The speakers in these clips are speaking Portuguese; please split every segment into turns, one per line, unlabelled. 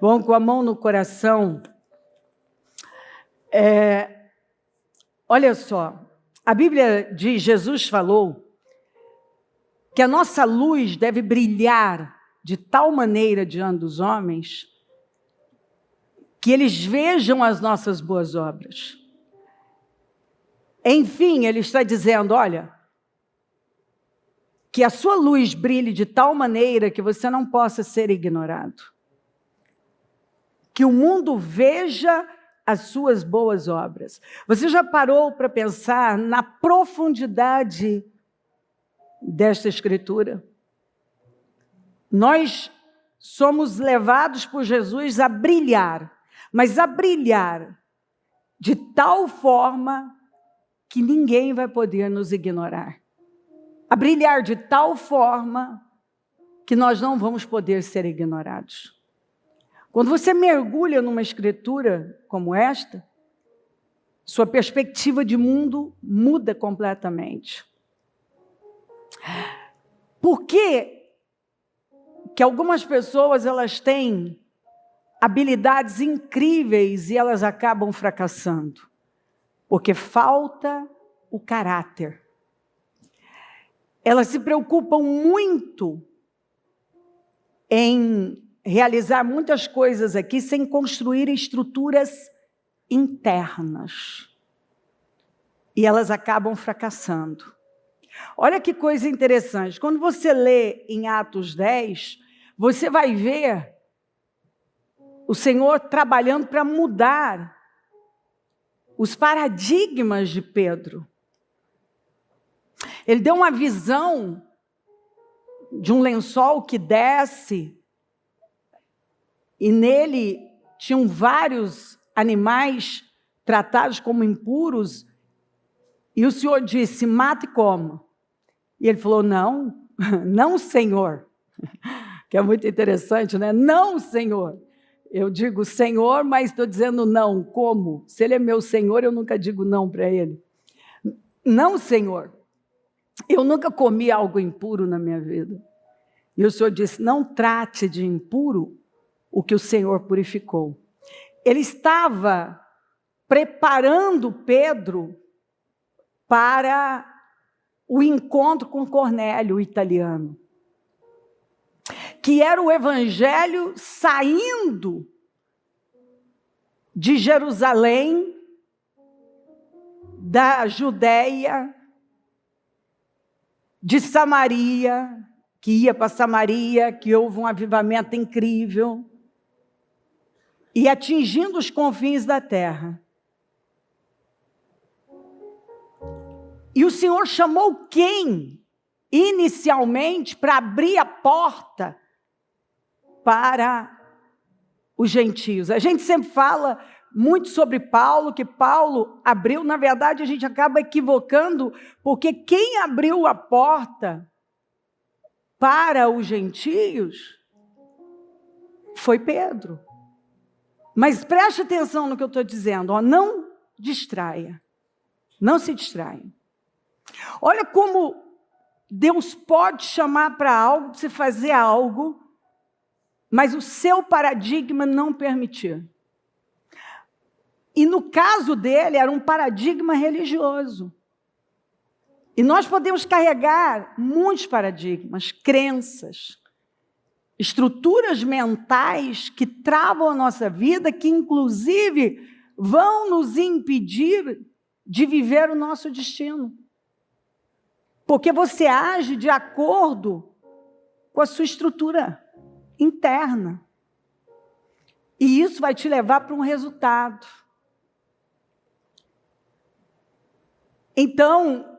Bom, com a mão no coração, olha só, a Bíblia diz, Jesus falou, que a nossa luz deve brilhar de tal maneira diante dos homens, que eles vejam as nossas boas obras. Enfim, ele está dizendo, olha, que a sua luz brilhe de tal maneira que você não possa ser ignorado. Que o mundo veja as suas boas obras. Você já parou para pensar na profundidade desta escritura? Nós somos levados por Jesus a brilhar, mas a brilhar de tal forma que ninguém vai poder nos ignorar. A brilhar de tal forma que nós não vamos poder ser ignorados. Quando você mergulha numa escritura como esta, sua perspectiva de mundo muda completamente. Por que algumas pessoas elas têm habilidades incríveis e elas acabam fracassando? Porque falta o caráter. Elas se preocupam muito em realizar muitas coisas aqui sem construir estruturas internas. E elas acabam fracassando. Olha que coisa interessante. Quando você lê em Atos 10, você vai ver o Senhor trabalhando para mudar os paradigmas de Pedro. Ele deu uma visão de um lençol que desce e nele tinham vários animais tratados como impuros, e o Senhor disse, mata e coma. E ele falou, não, não, Senhor. Que é muito interessante, né? Não, Senhor. Eu digo Senhor, mas estou dizendo não, como? Se ele é meu Senhor, eu nunca digo não para ele. Não, Senhor. Eu nunca comi algo impuro na minha vida. E o Senhor disse, não trate de impuro o que o Senhor purificou. Ele estava preparando Pedro para o encontro com Cornélio, o italiano, que era o evangelho saindo de Jerusalém, da Judéia, de Samaria, que ia para Samaria, que houve um avivamento incrível, e atingindo os confins da terra. E o Senhor chamou quem? Inicialmente, para abrir a porta para os gentios. A gente sempre fala muito sobre Paulo, que Paulo abriu, na verdade a gente acaba equivocando, porque quem abriu a porta para os gentios foi Pedro. Mas preste atenção no que eu estou dizendo, ó, não distraia, não se distraia. Olha como Deus pode chamar para algo, para você fazer algo, mas o seu paradigma não permitir. E no caso dele, era um paradigma religioso. E nós podemos carregar muitos paradigmas, crenças, estruturas mentais que travam a nossa vida, que inclusive vão nos impedir de viver o nosso destino. Porque você age de acordo com a sua estrutura interna. E isso vai te levar para um resultado. Então,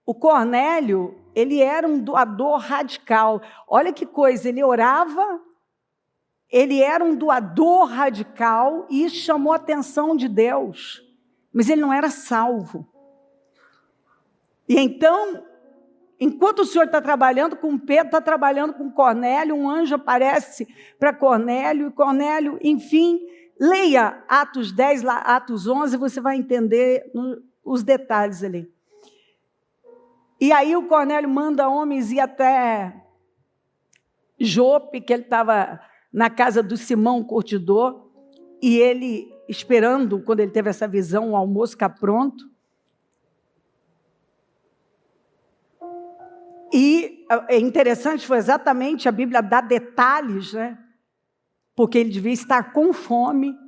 o Cornélio, ele era um doador radical. Olha que coisa, ele orava, ele era um doador radical e isso chamou a atenção de Deus. Mas ele não era salvo. E então, enquanto o Senhor está trabalhando com Pedro, está trabalhando com Cornélio, um anjo aparece para Cornélio, e Cornélio, enfim, leia Atos 10, Atos 11, você vai entender os detalhes ali. E aí o Cornélio manda homens ir até Jope, que ele estava na casa do Simão curtidor, e ele esperando, quando ele teve essa visão, o almoço ficar pronto. E é interessante, foi exatamente, a Bíblia dá detalhes, né? Porque ele devia estar com fome.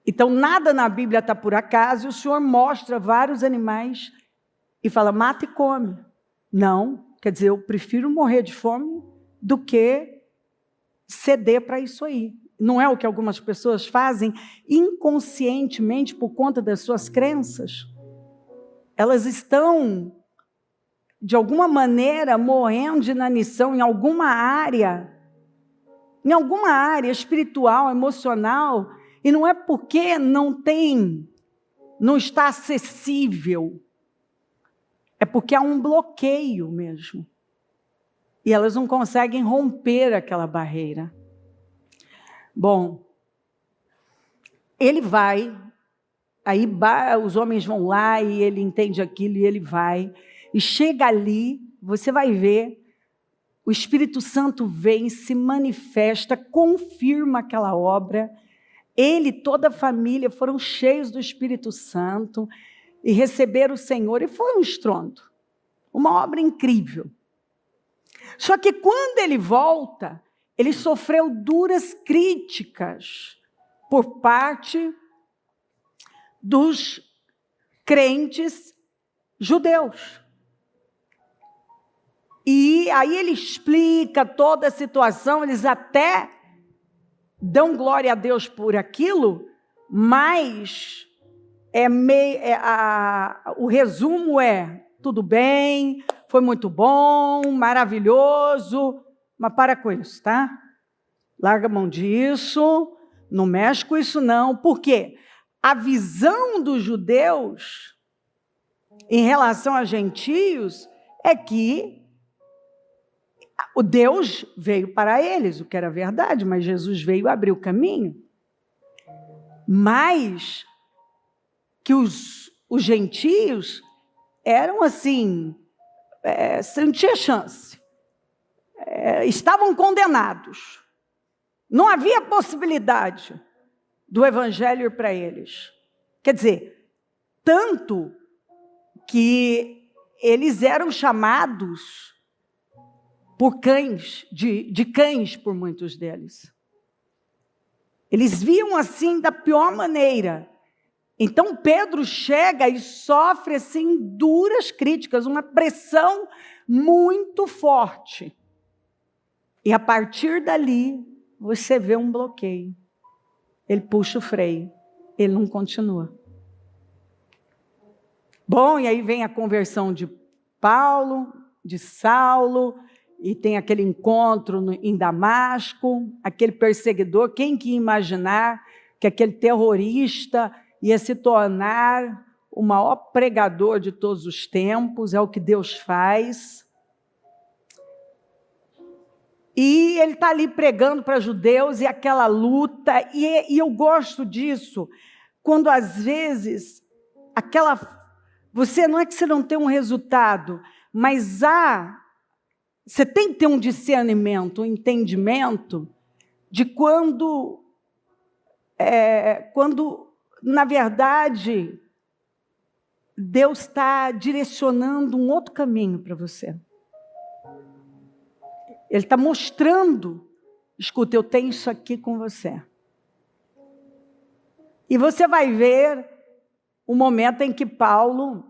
Então, nada na Bíblia está por acaso, e o Senhor mostra vários animais e fala, mata e come. Não, quer dizer, eu prefiro morrer de fome do que ceder para isso aí. Não é o que algumas pessoas fazem inconscientemente por conta das suas crenças? Elas estão, de alguma maneira, morrendo de inanição em alguma área espiritual, emocional, e não é porque não está acessível, é porque há um bloqueio mesmo. E elas não conseguem romper aquela barreira. Bom, ele vai, aí os homens vão lá e ele entende aquilo e ele vai, e chega ali, você vai ver, o Espírito Santo vem, se manifesta, confirma aquela obra, ele e toda a família foram cheios do Espírito Santo e receberam o Senhor, e foi um estrondo, uma obra incrível. Só que quando ele volta, ele sofreu duras críticas por parte dos crentes judeus. E aí ele explica toda a situação, eles até dão glória a Deus por aquilo, mas o resumo é, tudo bem, foi muito bom, maravilhoso, mas para com isso, tá? Larga a mão disso, não mexe com isso não. Por quê? A visão dos judeus em relação a gentios é que o Deus veio para eles, o que era verdade, mas Jesus veio abrir o caminho. Mas que os gentios eram assim, não tinha chance. Estavam condenados. Não havia possibilidade do evangelho ir para eles. Quer dizer, tanto que eles eram chamados por cães, de cães por muitos deles. Eles viam assim da pior maneira. Então Pedro chega e sofre assim duras críticas, uma pressão muito forte. E a partir dali, você vê um bloqueio. Ele puxa o freio, ele não continua. Bom, e aí vem a conversão de Paulo, de Saulo, e tem aquele encontro em Damasco, aquele perseguidor, quem que ia imaginar que aquele terrorista ia se tornar o maior pregador de todos os tempos, é o que Deus faz. E ele está ali pregando para judeus, e aquela luta, e eu gosto disso, quando às vezes, você não é que você não tem um resultado, mas você tem que ter um discernimento, um entendimento, de quando na verdade, Deus está direcionando um outro caminho para você. Ele está mostrando, escuta, eu tenho isso aqui com você. E você vai ver o momento em que Paulo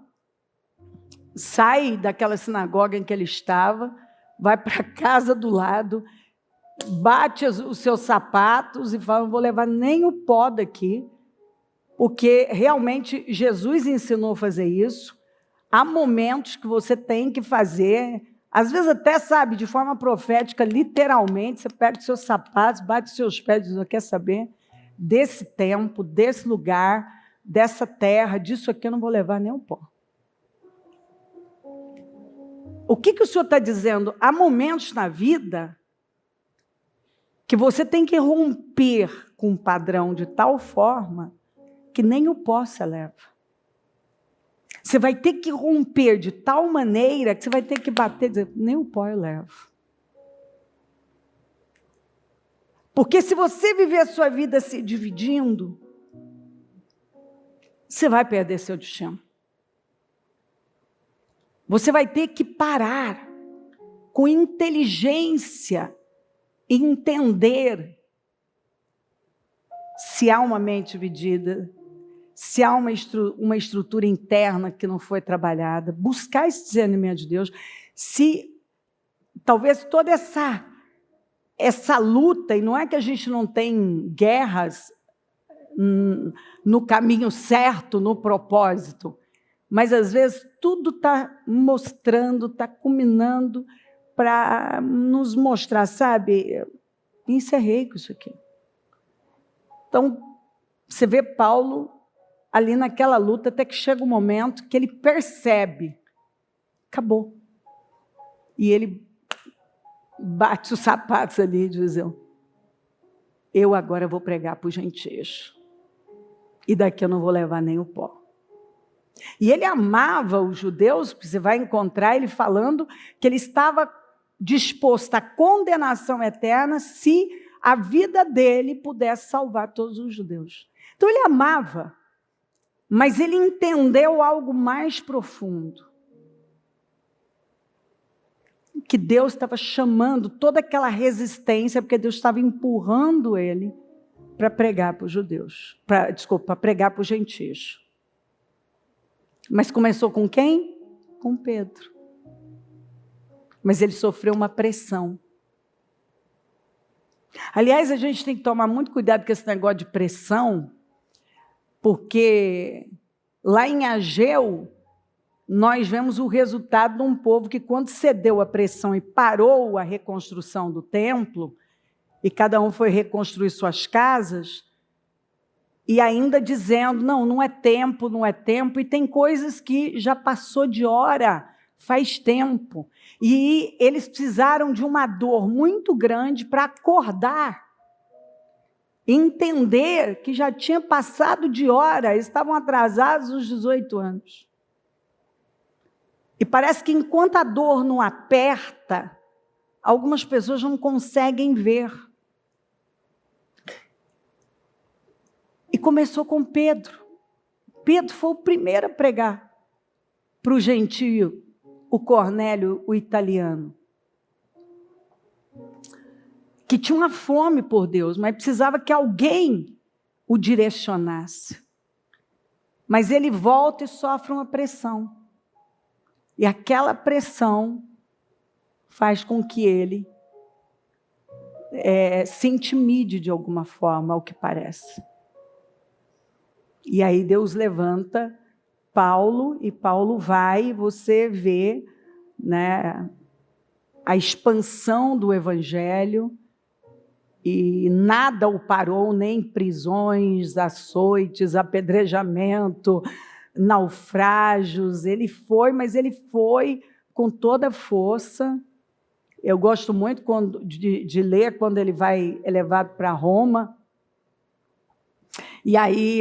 sai daquela sinagoga em que ele estava, vai para a casa do lado, bate os seus sapatos e fala, não vou levar nem o pó daqui, porque realmente Jesus ensinou a fazer isso. Há momentos que você tem que fazer, às vezes até, sabe, de forma profética, literalmente, você pega os seus sapatos, bate os seus pés e diz, quer saber desse tempo, desse lugar, dessa terra, disso aqui eu não vou levar nem um pó. O que o Senhor está dizendo? Há momentos na vida que você tem que romper com um padrão de tal forma que nem o pó você leva. Você vai ter que romper de tal maneira que você vai ter que bater e dizer, nem o pó eu levo. Porque se você viver a sua vida se dividindo, você vai perder seu destino. Você vai ter que parar com inteligência e entender se há uma mente dividida, se há uma estrutura interna que não foi trabalhada, buscar esse discernimento de Deus, se talvez toda essa luta, e não é que a gente não tem guerras no caminho certo, no propósito, mas às vezes tudo está mostrando, está culminando para nos mostrar, sabe, encerrei com isso aqui. Então, você vê Paulo ali naquela luta, até que chega um momento que ele percebe, acabou. E ele bate os sapatos ali e diz, eu agora vou pregar para os gentios. E daqui eu não vou levar nem o pó. E ele amava os judeus, porque você vai encontrar ele falando que ele estava disposto à condenação eterna se a vida dele pudesse salvar todos os judeus. Então ele amava, mas ele entendeu algo mais profundo. Que Deus estava chamando toda aquela resistência, porque Deus estava empurrando ele para pregar para os judeus, para pregar para os gentios. Mas começou com quem? Com Pedro. Mas ele sofreu uma pressão. Aliás, a gente tem que tomar muito cuidado com esse negócio de pressão, porque lá em Ageu, nós vemos o resultado de um povo que, quando cedeu à pressão e parou a reconstrução do templo, e cada um foi reconstruir suas casas, e ainda dizendo, não é tempo, e tem coisas que já passou de hora, faz tempo. E eles precisaram de uma dor muito grande para acordar, entender que já tinha passado de hora, estavam atrasados os 18 anos. E parece que enquanto a dor não aperta, algumas pessoas não conseguem ver. E começou com Pedro. Pedro foi o primeiro a pregar para o gentio, o Cornélio, o italiano, que tinha uma fome por Deus, mas precisava que alguém o direcionasse. Mas ele volta e sofre uma pressão. E aquela pressão faz com que ele se intimide de alguma forma, ao que parece. E aí Deus levanta Paulo, e Paulo vai, e você vê, né, a expansão do evangelho, e nada o parou, nem prisões, açoites, apedrejamento, naufrágios. Ele foi, mas ele foi com toda a força. Eu gosto muito de ler quando ele é levado para Roma, e aí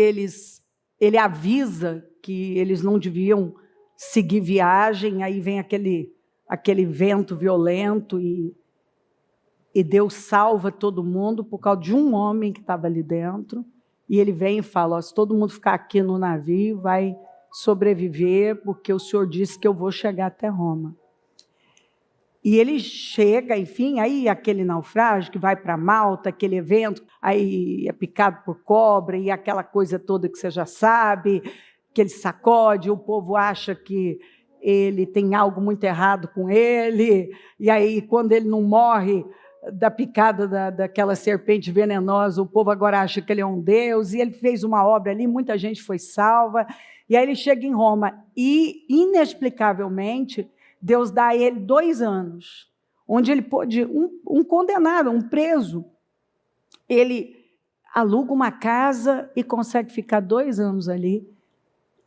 ele avisa que eles não deviam seguir viagem, aí vem aquele vento violento, e Deus salva todo mundo por causa de um homem que estava ali dentro, e ele vem e fala, se todo mundo ficar aqui no navio, vai sobreviver, porque o Senhor disse que eu vou chegar até Roma. E ele chega, enfim, aí aquele naufrágio que vai para Malta, aquele evento, aí é picado por cobra, e aquela coisa toda que você já sabe, que ele sacode, o povo acha que ele tem algo muito errado com ele, e aí quando ele não morre da picada daquela serpente venenosa, o povo agora acha que ele é um Deus, e ele fez uma obra ali, muita gente foi salva, e aí ele chega em Roma, e inexplicavelmente, Deus dá a ele 2 anos, onde ele pôde, um condenado, um preso, ele aluga uma casa e consegue ficar 2 anos ali,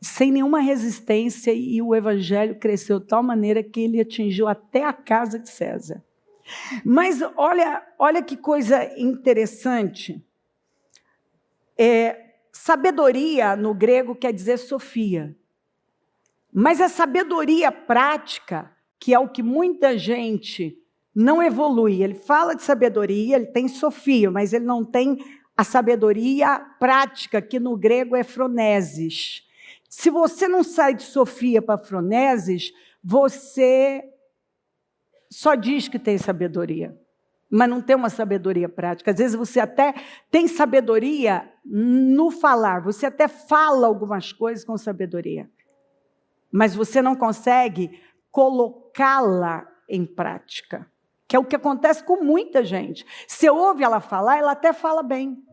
sem nenhuma resistência, e o evangelho cresceu de tal maneira que ele atingiu até a casa de César. Mas olha que coisa interessante. Sabedoria no grego quer dizer sofia. Mas a sabedoria prática, que é o que muita gente não evolui. Ele fala de sabedoria, ele tem sofia, mas ele não tem a sabedoria prática, que no grego é phronesis. Se você não sai de sofia para phronesis, você só diz que tem sabedoria, mas não tem uma sabedoria prática. Às vezes você até tem sabedoria no falar, você até fala algumas coisas com sabedoria, mas você não consegue colocá-la em prática, que é o que acontece com muita gente. Você ouve ela falar, ela até fala bem.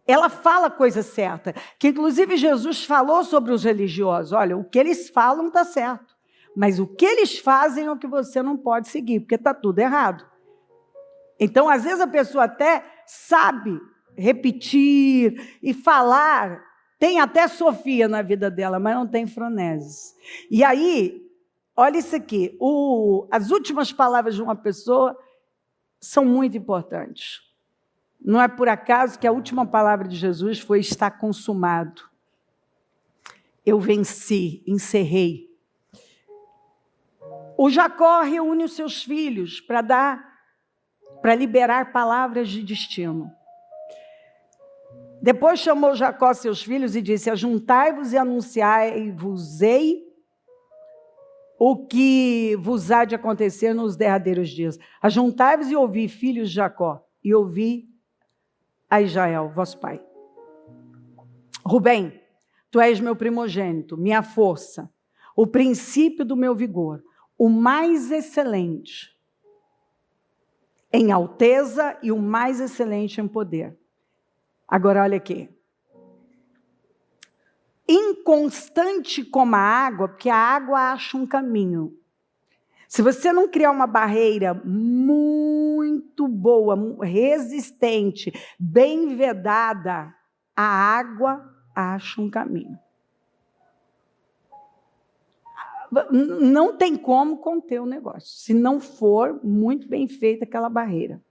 Ela fala a coisa certa, que inclusive Jesus falou sobre os religiosos. Olha, o que eles falam está certo, mas o que eles fazem é o que você não pode seguir, porque está tudo errado. Então, às vezes a pessoa até sabe repetir e falar, tem até sofia na vida dela, mas não tem phronesis. E aí, olha isso aqui, as últimas palavras de uma pessoa são muito importantes. Não é por acaso que a última palavra de Jesus foi: está consumado. Eu venci, encerrei. O Jacó reúne os seus filhos para liberar palavras de destino. Depois chamou Jacó seus filhos e disse: ajuntai-vos e anunciai-vos-ei o que vos há de acontecer nos derradeiros dias. Ajuntai-vos e ouvi, filhos de Jacó, e ouvi a Israel, vosso pai. Rubem, tu és meu primogênito, minha força, o princípio do meu vigor, o mais excelente em alteza e o mais excelente em poder. Agora olha aqui. Inconstante como a água, porque a água acha um caminho. Se você não criar uma barreira muito boa, resistente, bem vedada, a água acha um caminho. Não tem como conter o negócio, se não for muito bem feita aquela barreira.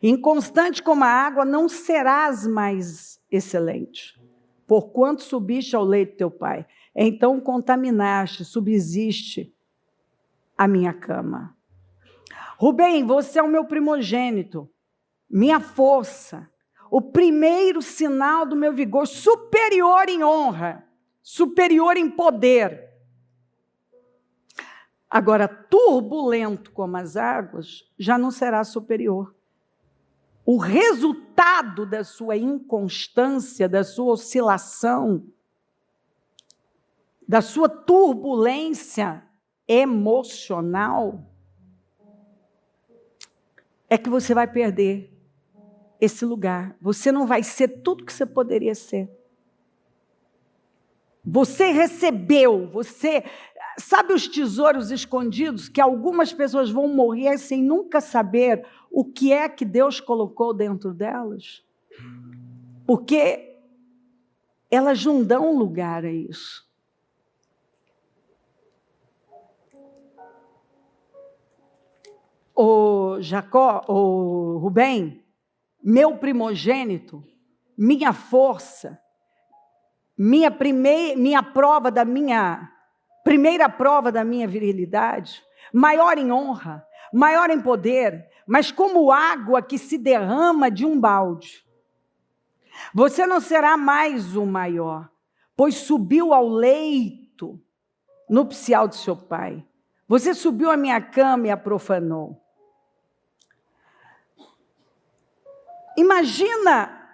Inconstante como a água, não serás mais excelente, porquanto subiste ao leito de teu pai. Então contaminaste, subsiste a minha cama. Rubem, você é o meu primogênito, minha força, o primeiro sinal do meu vigor, superior em honra, superior em poder. Agora, turbulento como as águas, já não será superior. O resultado da sua inconstância, da sua oscilação, da sua turbulência emocional, é que você vai perder esse lugar. Você não vai ser tudo que você poderia ser. Você recebeu, você... Sabe os tesouros escondidos que algumas pessoas vão morrer sem nunca saber o que é que Deus colocou dentro delas? Porque elas não dão lugar a isso. O Jacó, o Rubem, meu primogênito, minha força, primeira prova da minha virilidade, maior em honra, maior em poder, mas como água que se derrama de um balde. Você não será mais o maior, pois subiu ao leito nupcial de seu pai. Você subiu à minha cama e a profanou. Imagina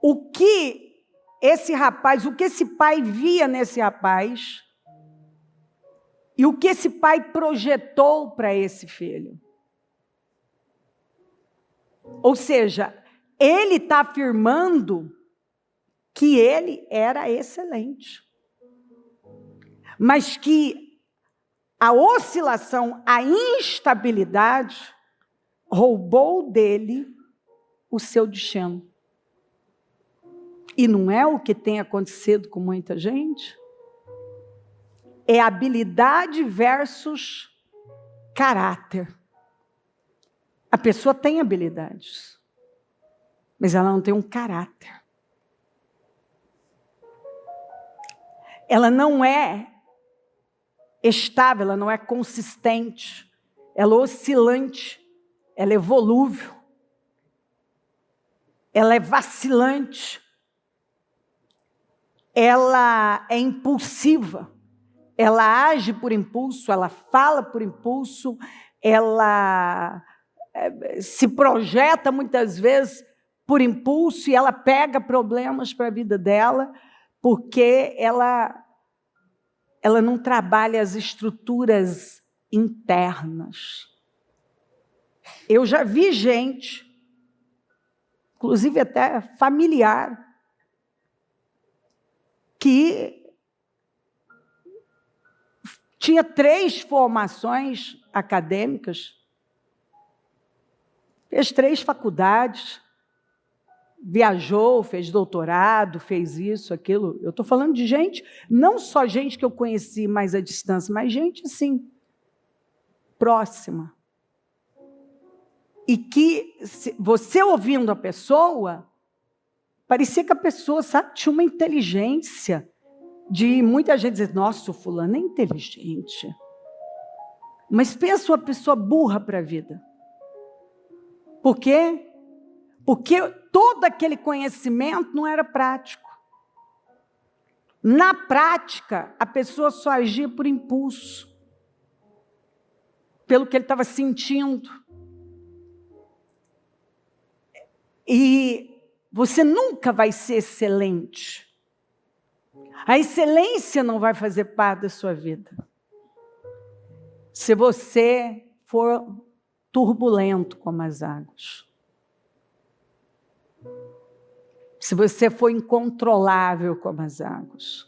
o que esse pai via nesse rapaz e o que esse pai projetou para esse filho. Ou seja, ele está afirmando que ele era excelente, mas que a oscilação, a instabilidade, roubou dele o seu destino. E não é o que tem acontecido com muita gente? É habilidade versus caráter. A pessoa tem habilidades, mas ela não tem um caráter. Ela não é estável, ela não é consistente. ela é oscilante, ela é volúvel, ela é vacilante, ela é impulsiva, ela age por impulso, ela fala por impulso, ela se projeta muitas vezes por impulso e ela pega problemas para a vida dela, porque ela não trabalha as estruturas internas. Eu já vi gente, inclusive até familiar, que tinha 3 formações acadêmicas, fez 3 faculdades, viajou, fez doutorado, fez isso, aquilo. Eu estou falando de gente, não só gente que eu conheci mais à distância, mas gente, assim, próxima. E que, você ouvindo a pessoa, parecia que a pessoa, sabe, tinha uma inteligência de muita gente dizer, nossa, o fulano é inteligente. Mas pensa uma pessoa burra para a vida. Por quê? Porque todo aquele conhecimento não era prático. Na prática, a pessoa só agia por impulso, pelo que ele estava sentindo. E você nunca vai ser excelente. A excelência não vai fazer parte da sua vida. Se você for turbulento como as águas. Se você for incontrolável como as águas.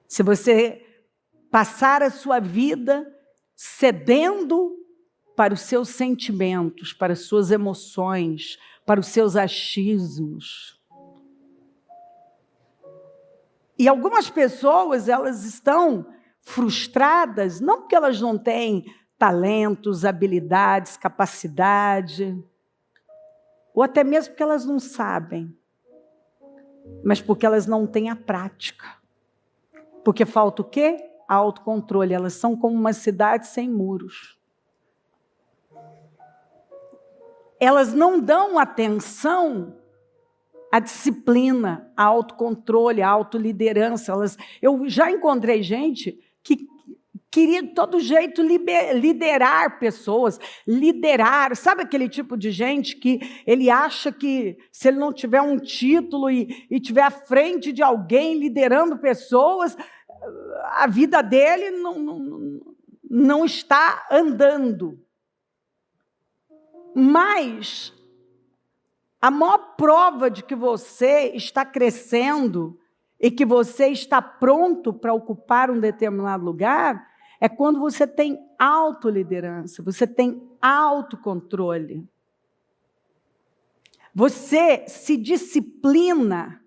Se você passar a sua vida cedendo para os seus sentimentos, para as suas emoções, para os seus achismos. E algumas pessoas, elas estão frustradas, não porque elas não têm talentos, habilidades, capacidade, ou até mesmo porque elas não sabem, mas porque elas não têm a prática. Porque falta o quê? Autocontrole. Elas são como uma cidade sem muros. Elas não dão atenção à disciplina, ao autocontrole, à autoliderança. Eu já encontrei gente que queria de todo jeito liderar pessoas, sabe aquele tipo de gente que ele acha que se ele não tiver um título e estiver à frente de alguém liderando pessoas, a vida dele não está andando. Mas a maior prova de que você está crescendo e que você está pronto para ocupar um determinado lugar é quando você tem autoliderança, você tem autocontrole. Você se disciplina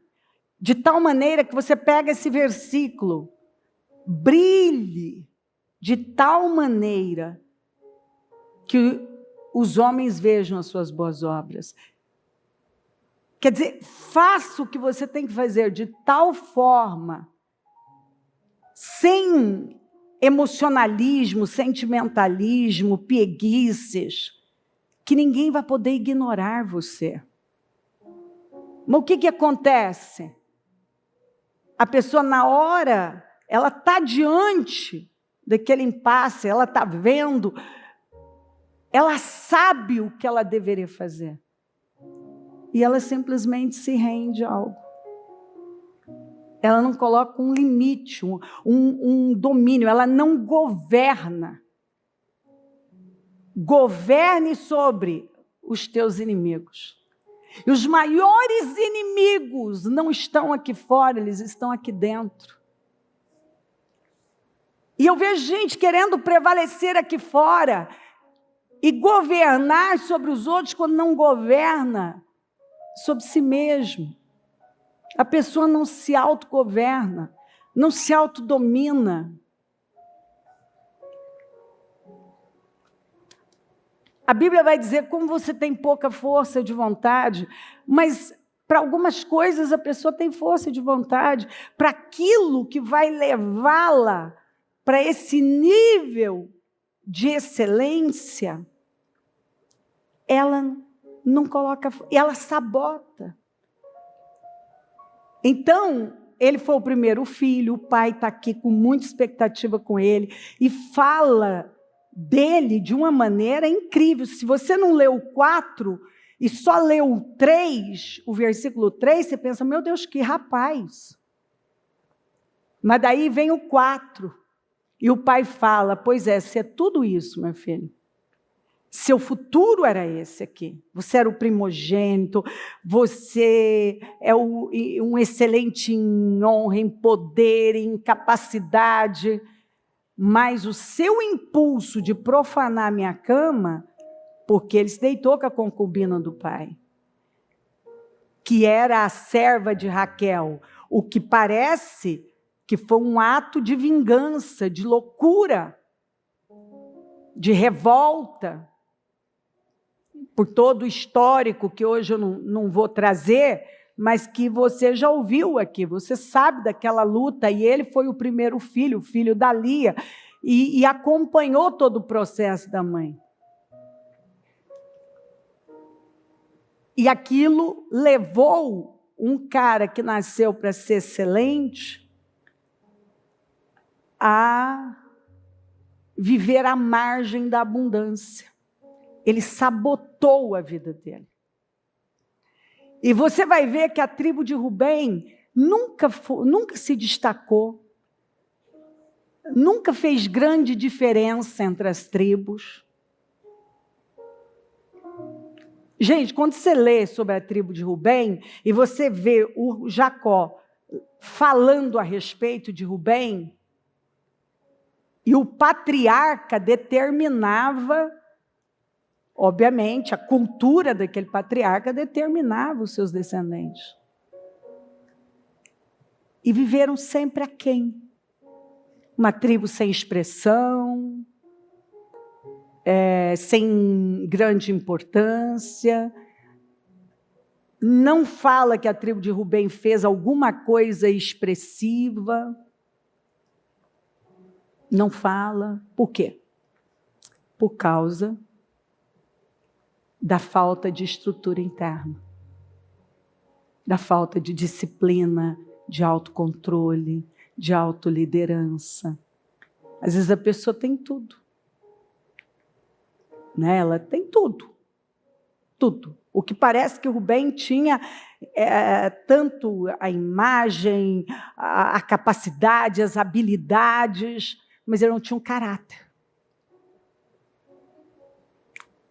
de tal maneira que você pega esse versículo, brilhe de tal maneira que os homens vejam as suas boas obras. Quer dizer, faça o que você tem que fazer de tal forma, sem emocionalismo, sentimentalismo, pieguices, que ninguém vai poder ignorar você. Mas o que acontece? A pessoa, na hora, ela está diante daquele impasse, ela está vendo, ela sabe o que ela deveria fazer. E ela simplesmente se rende a algo. Ela não coloca um limite, um domínio, ela não governa. Governe sobre os teus inimigos. E os maiores inimigos não estão aqui fora, eles estão aqui dentro. E eu vejo gente querendo prevalecer aqui fora e governar sobre os outros quando não governa sobre si mesmo. A pessoa não se autogoverna, não se autodomina. A Bíblia vai dizer como você tem pouca força de vontade, mas para algumas coisas a pessoa tem força de vontade, para aquilo que vai levá-la para esse nível de excelência, ela não coloca, ela sabota. Então, ele foi o primeiro filho, o pai está aqui com muita expectativa com ele, e fala dele de uma maneira incrível. Se você não leu o 4 e só leu o 3, o versículo 3, você pensa, meu Deus, que rapaz. Mas daí vem o 4, e o pai fala, pois é, você é tudo isso, meu filho. Seu futuro era esse aqui. Você era o primogênito, você é um excelente em honra, em poder, em capacidade, mas o seu impulso de profanar minha cama, porque ele se deitou com a concubina do pai, que era a serva de Raquel, o que parece que foi um ato de vingança, de loucura, de revolta, por todo o histórico que hoje eu não vou trazer, mas que você já ouviu aqui, você sabe daquela luta, e ele foi o primeiro filho, o filho da Lia, e acompanhou todo o processo da mãe. E aquilo levou um cara que nasceu para ser excelente a viver à margem da abundância. Ele sabotou a vida dele. E você vai ver que a tribo de Rubem nunca se destacou, nunca fez grande diferença entre as tribos. Gente, quando você lê sobre a tribo de Rubem e você vê o Jacó falando a respeito de Rubem, e o patriarca determinava, obviamente, a cultura daquele patriarca determinava os seus descendentes. E viveram sempre aquém. Uma tribo sem expressão, sem grande importância. Não fala que a tribo de Rubem fez alguma coisa expressiva. Não fala. Por quê? Por causa da falta de estrutura interna, da falta de disciplina, de autocontrole, de autoliderança. Às vezes a pessoa tem tudo, né? Ela tem tudo, tudo. O que parece que Rubem tinha tanto a imagem, a capacidade, as habilidades, mas ele não tinha um caráter.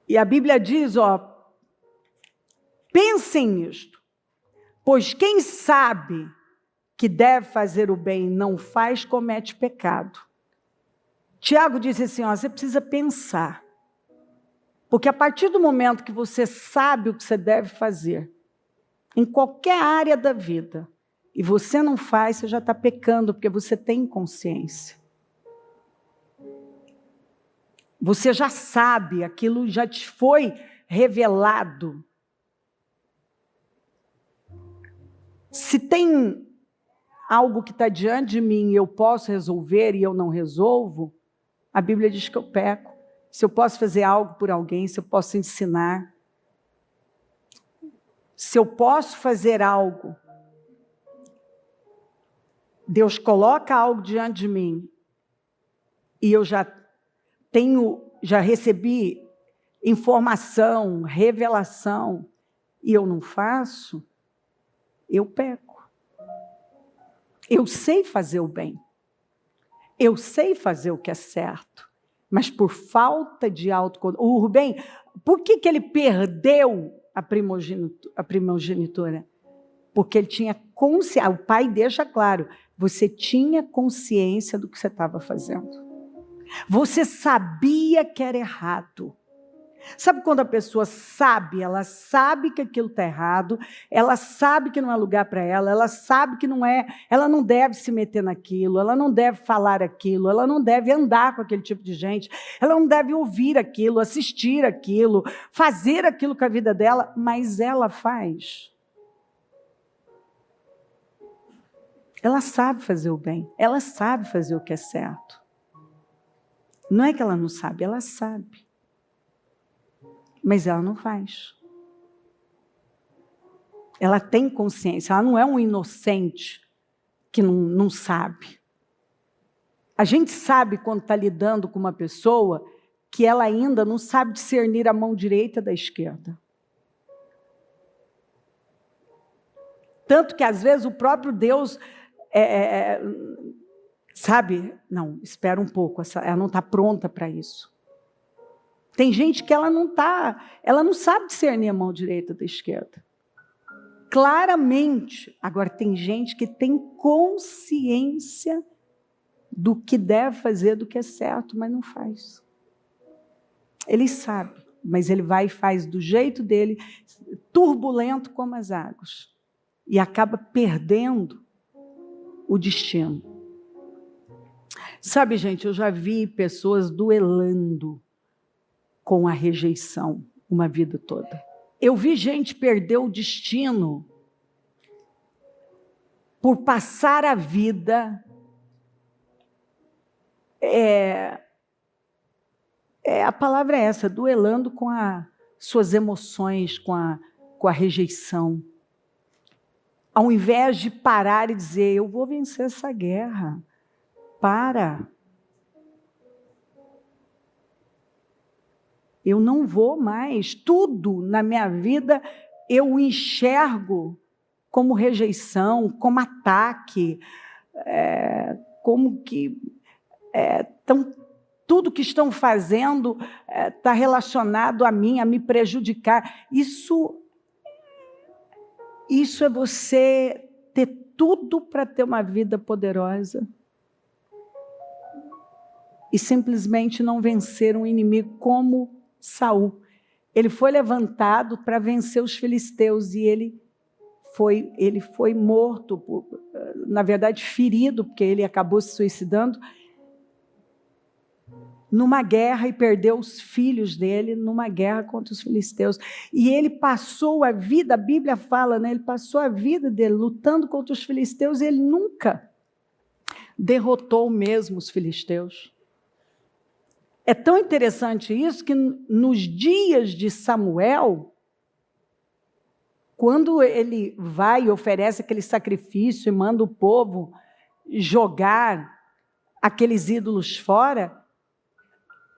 E a Bíblia diz, pensem nisto, pois quem sabe que deve fazer o bem e não faz, comete pecado. Tiago disse assim, você precisa pensar, porque a partir do momento que você sabe o que você deve fazer, em qualquer área da vida, e você não faz, você já está pecando, porque você tem consciência. Você já sabe, aquilo já te foi revelado. Se tem algo que está diante de mim e eu posso resolver e eu não resolvo, a Bíblia diz que eu peco. Se eu posso fazer algo por alguém, se eu posso ensinar, se eu posso fazer algo, Deus coloca algo diante de mim e eu já recebi informação, revelação, e eu não faço, eu peco. Eu sei fazer o bem. Eu sei fazer o que é certo. Mas por falta de autocontrole... O Rubem, por que ele perdeu a primogenitura? Porque ele tinha consciência. O pai deixa claro, você tinha consciência do que você estava fazendo. Você sabia que era errado. Sabe quando a pessoa sabe, ela sabe que aquilo está errado, ela sabe que não é lugar para ela sabe que não é, ela não deve se meter naquilo, ela não deve falar aquilo, ela não deve andar com aquele tipo de gente, ela não deve ouvir aquilo, assistir aquilo, fazer aquilo com a vida dela, mas ela faz. Ela sabe fazer o bem, ela sabe fazer o que é certo. Não é que ela não sabe, ela sabe. Mas ela não faz. Ela tem consciência, ela não é um inocente que não sabe. A gente sabe quando está lidando com uma pessoa que ela ainda não sabe discernir a mão direita da esquerda. Tanto que às vezes o próprio Deus sabe, não, espera um pouco, ela não está pronta para isso. Tem gente que ela não sabe discernir a mão direita da esquerda. Claramente. Agora, tem gente que tem consciência do que deve fazer, do que é certo, mas não faz. Ele sabe, mas ele vai e faz do jeito dele, turbulento como as águas. E acaba perdendo o destino. Sabe, gente, eu já vi pessoas duelando com a rejeição uma vida toda. Eu vi gente perder o destino por passar a vida a palavra é essa, duelando com as suas emoções, com a rejeição. Ao invés de parar e dizer, eu vou vencer essa guerra. Para. Eu não vou mais. Tudo na minha vida eu enxergo como rejeição, como ataque, como que tudo que estão fazendo está relacionado a mim, a me prejudicar. Isso é você ter tudo para ter uma vida poderosa e simplesmente não vencer um inimigo como Saul. Ele foi levantado para vencer os filisteus e ele foi morto, na verdade ferido, porque ele acabou se suicidando, numa guerra e perdeu os filhos dele numa guerra contra os filisteus. E ele passou a vida, a Bíblia fala, né? Ele passou a vida dele lutando contra os filisteus e ele nunca derrotou mesmo os filisteus. É tão interessante isso que nos dias de Samuel, quando ele vai e oferece aquele sacrifício e manda o povo jogar aqueles ídolos fora,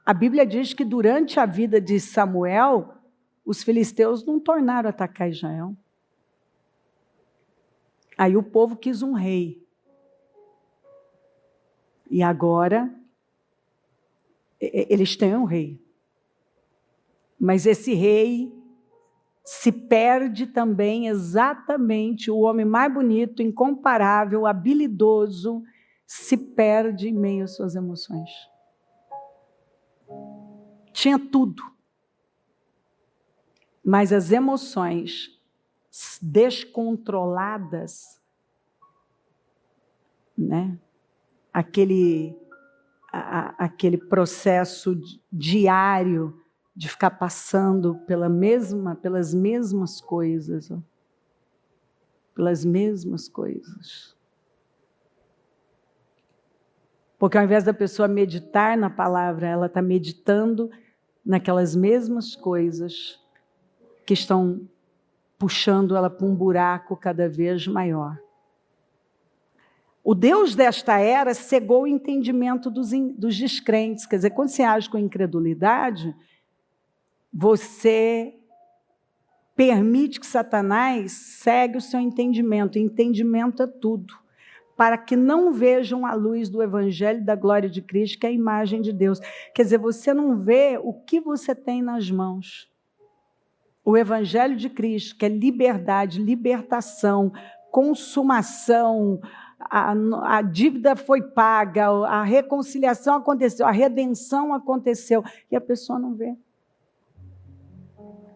a Bíblia diz que durante a vida de Samuel, os filisteus não tornaram a atacar Israel. Aí o povo quis um rei. E agora, eles têm um rei. Mas esse rei se perde também exatamente, o homem mais bonito, incomparável, habilidoso, se perde em meio às suas emoções. Tinha tudo. Mas as emoções descontroladas, né? Aquele processo diário de ficar passando pelas mesmas coisas. Ó. Pelas mesmas coisas. Porque ao invés da pessoa meditar na palavra, ela está meditando naquelas mesmas coisas que estão puxando ela para um buraco cada vez maior. O Deus desta era cegou o entendimento dos descrentes. Quer dizer, quando você age com incredulidade, você permite que Satanás cegue o seu entendimento. Entendimento é tudo. Para que não vejam a luz do Evangelho da glória de Cristo, que é a imagem de Deus. Quer dizer, você não vê o que você tem nas mãos. O Evangelho de Cristo, que é liberdade, libertação, consumação, a dívida foi paga, a reconciliação aconteceu, a redenção aconteceu, e a pessoa não vê.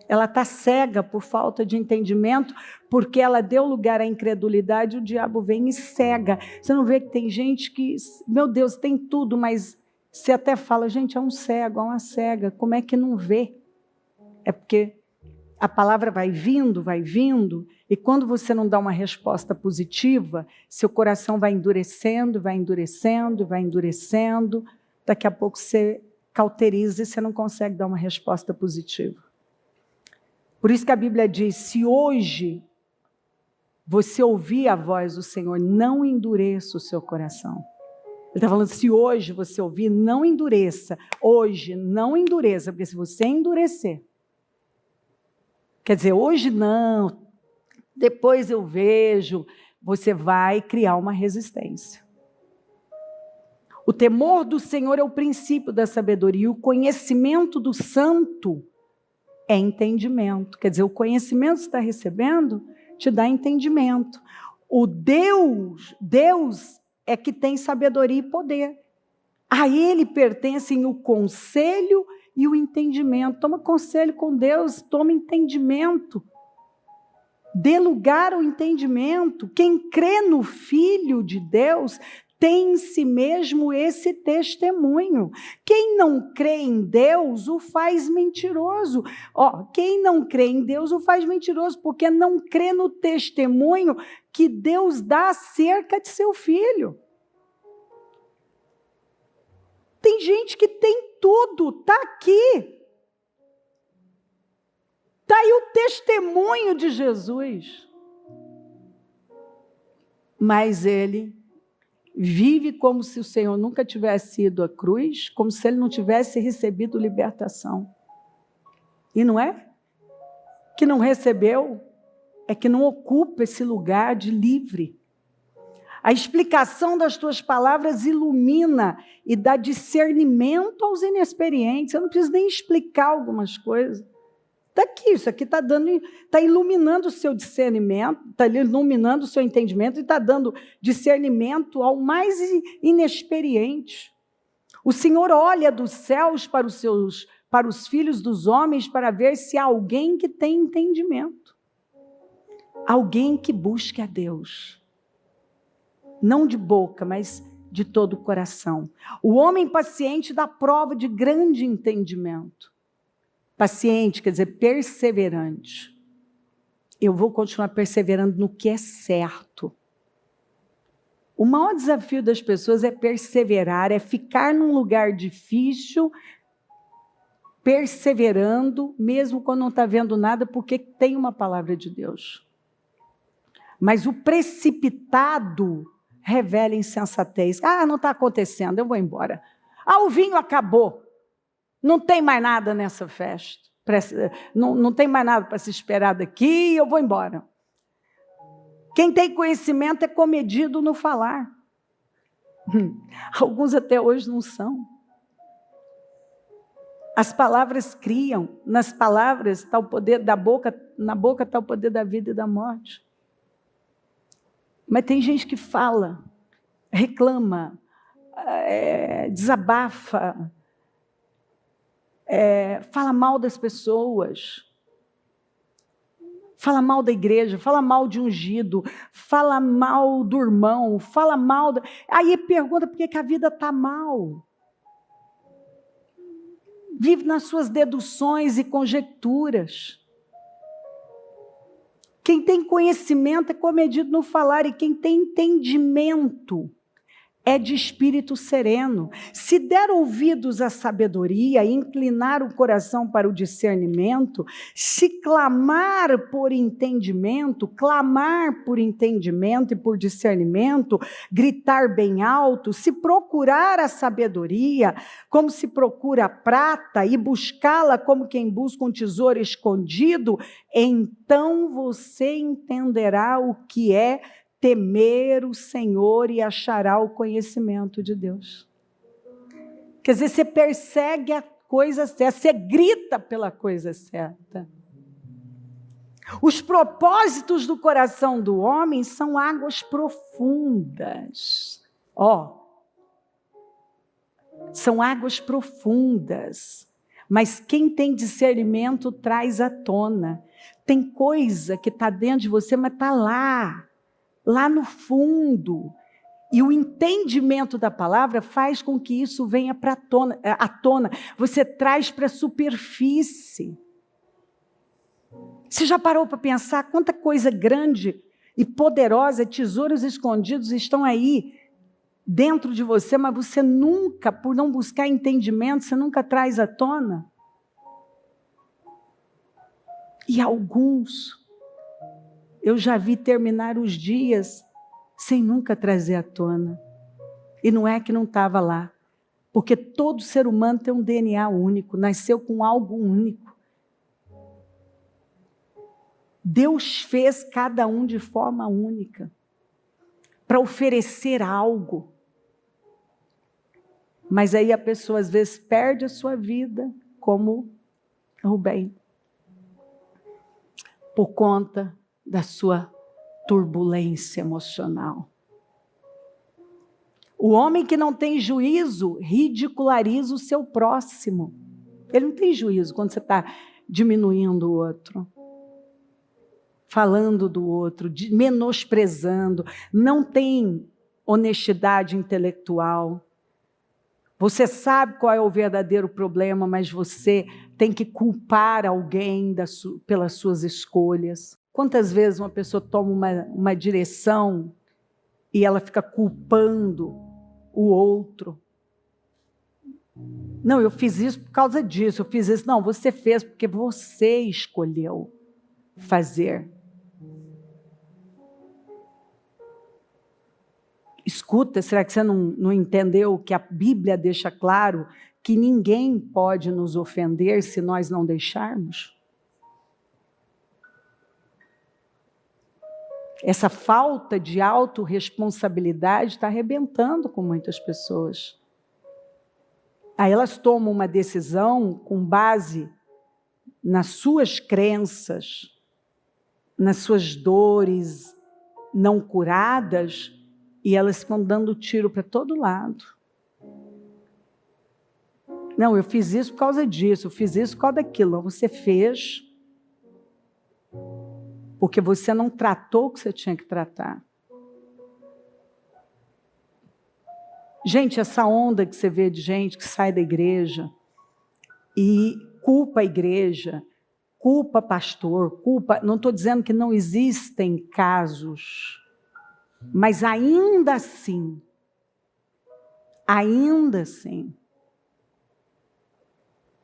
Ela está cega por falta de entendimento, porque ela deu lugar à incredulidade, o diabo vem e cega. Você não vê que tem gente que, meu Deus, tem tudo, mas você até fala, gente, é um cego, é uma cega, como é que não vê? É porque a palavra vai vindo, e quando você não dá uma resposta positiva, seu coração vai endurecendo, daqui a pouco você cauteriza e você não consegue dar uma resposta positiva. Por isso que a Bíblia diz, se hoje você ouvir a voz do Senhor, não endureça o seu coração. Ele está falando, se hoje você ouvir, não endureça. Hoje, não endureça, porque se você endurecer, quer dizer, hoje não, depois eu vejo, você vai criar uma resistência. O temor do Senhor é o princípio da sabedoria, e o conhecimento do santo é entendimento. Quer dizer, o conhecimento que você está recebendo te dá entendimento. O Deus é que tem sabedoria e poder. A Ele pertencem o conselho e o entendimento. Toma conselho com Deus, toma entendimento. Dê lugar ao entendimento. Quem crê no Filho de Deus tem em si mesmo esse testemunho. Quem não crê em Deus o faz mentiroso. Quem não crê em Deus o faz mentiroso, porque não crê no testemunho que Deus dá acerca de seu Filho. Tem gente que tem tudo, está aqui. Está aí o testemunho de Jesus. Mas ele vive como se o Senhor nunca tivesse ido à cruz, como se ele não tivesse recebido libertação. E não é? Que não recebeu, é que não ocupa esse lugar de livre. A explicação das tuas palavras ilumina e dá discernimento aos inexperientes. Eu não preciso nem explicar algumas coisas. Está aqui, isso aqui está iluminando o seu discernimento, está iluminando o seu entendimento e está dando discernimento ao mais inexperiente. O Senhor olha dos céus para os filhos dos homens para ver se há alguém que tem entendimento. Alguém que busque a Deus. Não de boca, mas de todo o coração. O homem paciente dá prova de grande entendimento. Paciente quer dizer perseverante. Eu vou continuar perseverando no que é certo. O maior desafio das pessoas é perseverar, é ficar num lugar difícil, perseverando, mesmo quando não está vendo nada, porque tem uma palavra de Deus. Mas o precipitado revela insensatez. Não está acontecendo, eu vou embora. O vinho acabou. Não tem mais nada nessa festa. Não tem mais nada para se esperar daqui, eu vou embora. Quem tem conhecimento é comedido no falar. Alguns até hoje não são. As palavras criam. Nas palavras está o poder da boca, na boca está o poder da vida e da morte. Mas tem gente que fala, reclama, desabafa, fala mal das pessoas, fala mal da igreja, fala mal de ungido, fala mal do irmão, fala mal... Aí pergunta por que a vida está mal. Vive nas suas deduções e conjecturas. Quem tem conhecimento é comedido no falar, e quem tem entendimento é de espírito sereno. Se der ouvidos à sabedoria, inclinar o coração para o discernimento, se clamar por entendimento e por discernimento, gritar bem alto, se procurar a sabedoria, como se procura a prata, e buscá-la como quem busca um tesouro escondido, então você entenderá o que é temer o Senhor e achará o conhecimento de Deus. Quer dizer, você persegue a coisa certa, você grita pela coisa certa. Os propósitos do coração do homem são águas profundas. São águas profundas. Mas quem tem discernimento traz à tona. Tem coisa que está dentro de você, mas está lá no fundo. E o entendimento da palavra faz com que isso venha à tona. Você traz para a superfície. Você já parou para pensar quanta coisa grande e poderosa, tesouros escondidos estão aí, dentro de você, mas você nunca, por não buscar entendimento, você nunca traz à tona. E alguns, eu já vi terminar os dias sem nunca trazer à tona. E não é que não estava lá, porque todo ser humano tem um DNA único, nasceu com algo único. Deus fez cada um de forma única, para oferecer algo. Mas aí a pessoa às vezes perde a sua vida, como Rubem, por conta da sua turbulência emocional. O homem que não tem juízo ridiculariza o seu próximo. Ele não tem juízo quando você está diminuindo o outro, falando do outro, menosprezando, não tem honestidade intelectual. Você sabe qual é o verdadeiro problema, mas você tem que culpar alguém pelas suas escolhas. Quantas vezes uma pessoa toma uma direção e ela fica culpando o outro? Não, eu fiz isso por causa disso, eu fiz isso. Não, você fez porque você escolheu fazer. Escuta, será que você não entendeu que a Bíblia deixa claro que ninguém pode nos ofender se nós não deixarmos? Essa falta de autorresponsabilidade está arrebentando com muitas pessoas. Aí elas tomam uma decisão com base nas suas crenças, nas suas dores não curadas, e elas ficam dando tiro para todo lado. Não, eu fiz isso por causa disso, eu fiz isso por causa daquilo. Não, você fez porque você não tratou o que você tinha que tratar. Gente, essa onda que você vê de gente que sai da igreja e culpa a igreja, culpa pastor, não estou dizendo que não existem casos, mas ainda assim,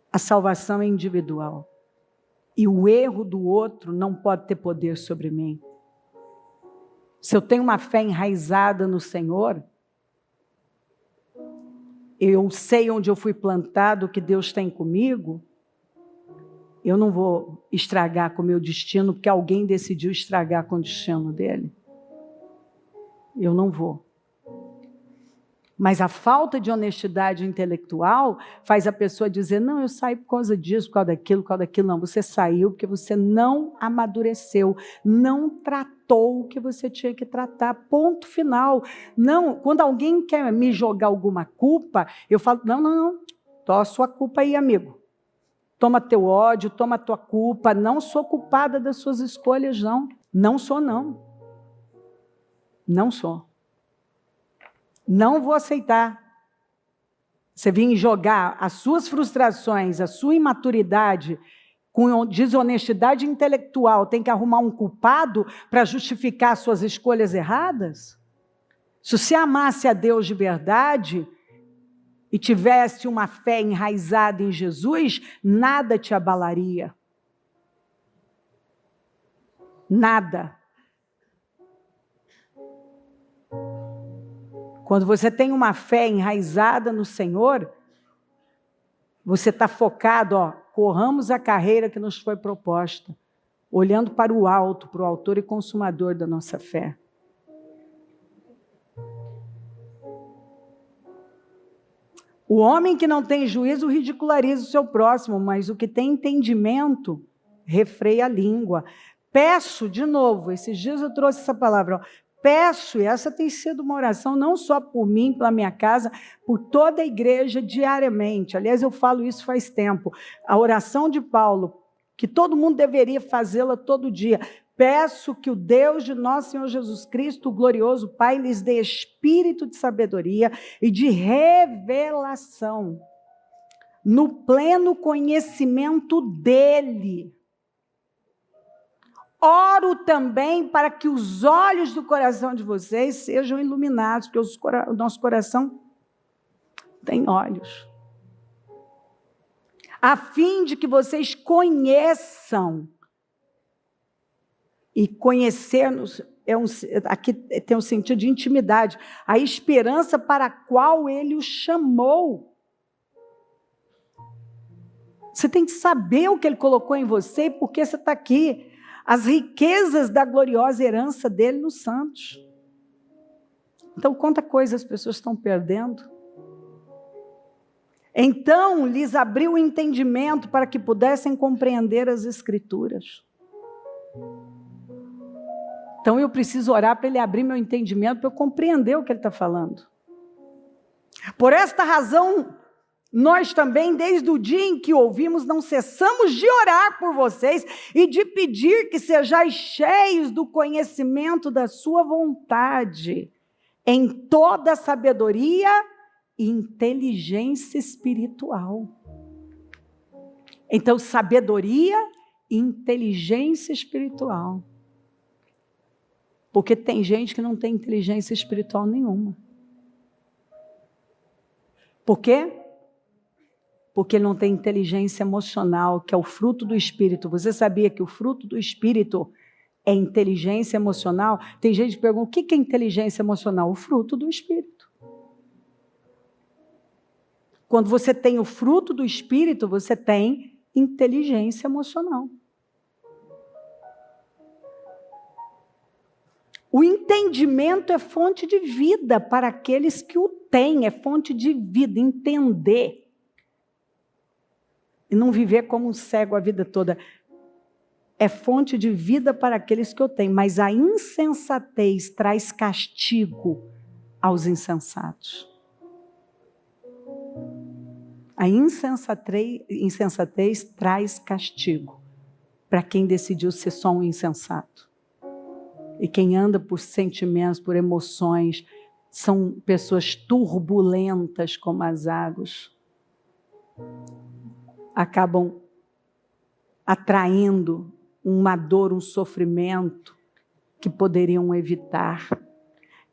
a salvação é individual. E o erro do outro não pode ter poder sobre mim. Se eu tenho uma fé enraizada no Senhor, eu sei onde eu fui plantado, o que Deus tem comigo, eu não vou estragar com o meu destino, porque alguém decidiu estragar com o destino dele. Eu não vou. Mas a falta de honestidade intelectual faz a pessoa dizer, não, eu saí por causa disso, por causa daquilo. Não, você saiu porque você não amadureceu, não tratou o que você tinha que tratar, ponto final. Não, quando alguém quer me jogar alguma culpa, eu falo, não, toma a sua culpa aí, amigo. Toma teu ódio, toma tua culpa, não sou culpada das suas escolhas, não. Não sou, não. Não sou. Não vou aceitar. Você vir jogar as suas frustrações, a sua imaturidade, com desonestidade intelectual, tem que arrumar um culpado para justificar suas escolhas erradas? Se você amasse a Deus de verdade e tivesse uma fé enraizada em Jesus, nada te abalaria. Nada. Quando você tem uma fé enraizada no Senhor, você está focado, corramos a carreira que nos foi proposta, olhando para o alto, para o autor e consumador da nossa fé. O homem que não tem juízo ridiculariza o seu próximo, mas o que tem entendimento refreia a língua. Peço, de novo, esses dias eu trouxe essa palavra, peço, e essa tem sido uma oração não só por mim, pela minha casa, por toda a igreja diariamente. Aliás, eu falo isso faz tempo. A oração de Paulo, que todo mundo deveria fazê-la todo dia. Peço que o Deus de nosso Senhor Jesus Cristo, o glorioso Pai, lhes dê espírito de sabedoria e de revelação, no pleno conhecimento dEle. oro também para que os olhos do coração de vocês sejam iluminados, porque o nosso coração tem olhos, a fim de que vocês conheçam, e conhecer-nos, aqui tem um sentido de intimidade, a esperança para a qual Ele os chamou. Você tem que saber o que Ele colocou em você e por que você está aqui. As riquezas da gloriosa herança dele nos santos. Então, quanta coisa as pessoas estão perdendo. Então, lhes abriu o entendimento para que pudessem compreender as Escrituras. Então, eu preciso orar para Ele abrir meu entendimento, para eu compreender o que Ele está falando. Por esta razão, nós também, desde o dia em que ouvimos, não cessamos de orar por vocês e de pedir que sejais cheios do conhecimento da sua vontade, em toda sabedoria e inteligência espiritual. Então, sabedoria e inteligência espiritual. Porque tem gente que não tem inteligência espiritual nenhuma. Por quê? Porque ele não tem inteligência emocional, que é o fruto do Espírito. Você sabia que o fruto do Espírito é inteligência emocional? Tem gente que pergunta, o que é inteligência emocional? O fruto do Espírito. Quando você tem o fruto do Espírito, você tem inteligência emocional. O entendimento é fonte de vida para aqueles que o têm, é fonte de vida, entender. E não viver como um cego a vida toda. É fonte de vida para aqueles que o têm, mas a insensatez traz castigo aos insensatos. A insensatez traz castigo para quem decidiu ser só um insensato. E quem anda por sentimentos, por emoções, são pessoas turbulentas como as águas. Acabam atraindo uma dor, um sofrimento que poderiam evitar.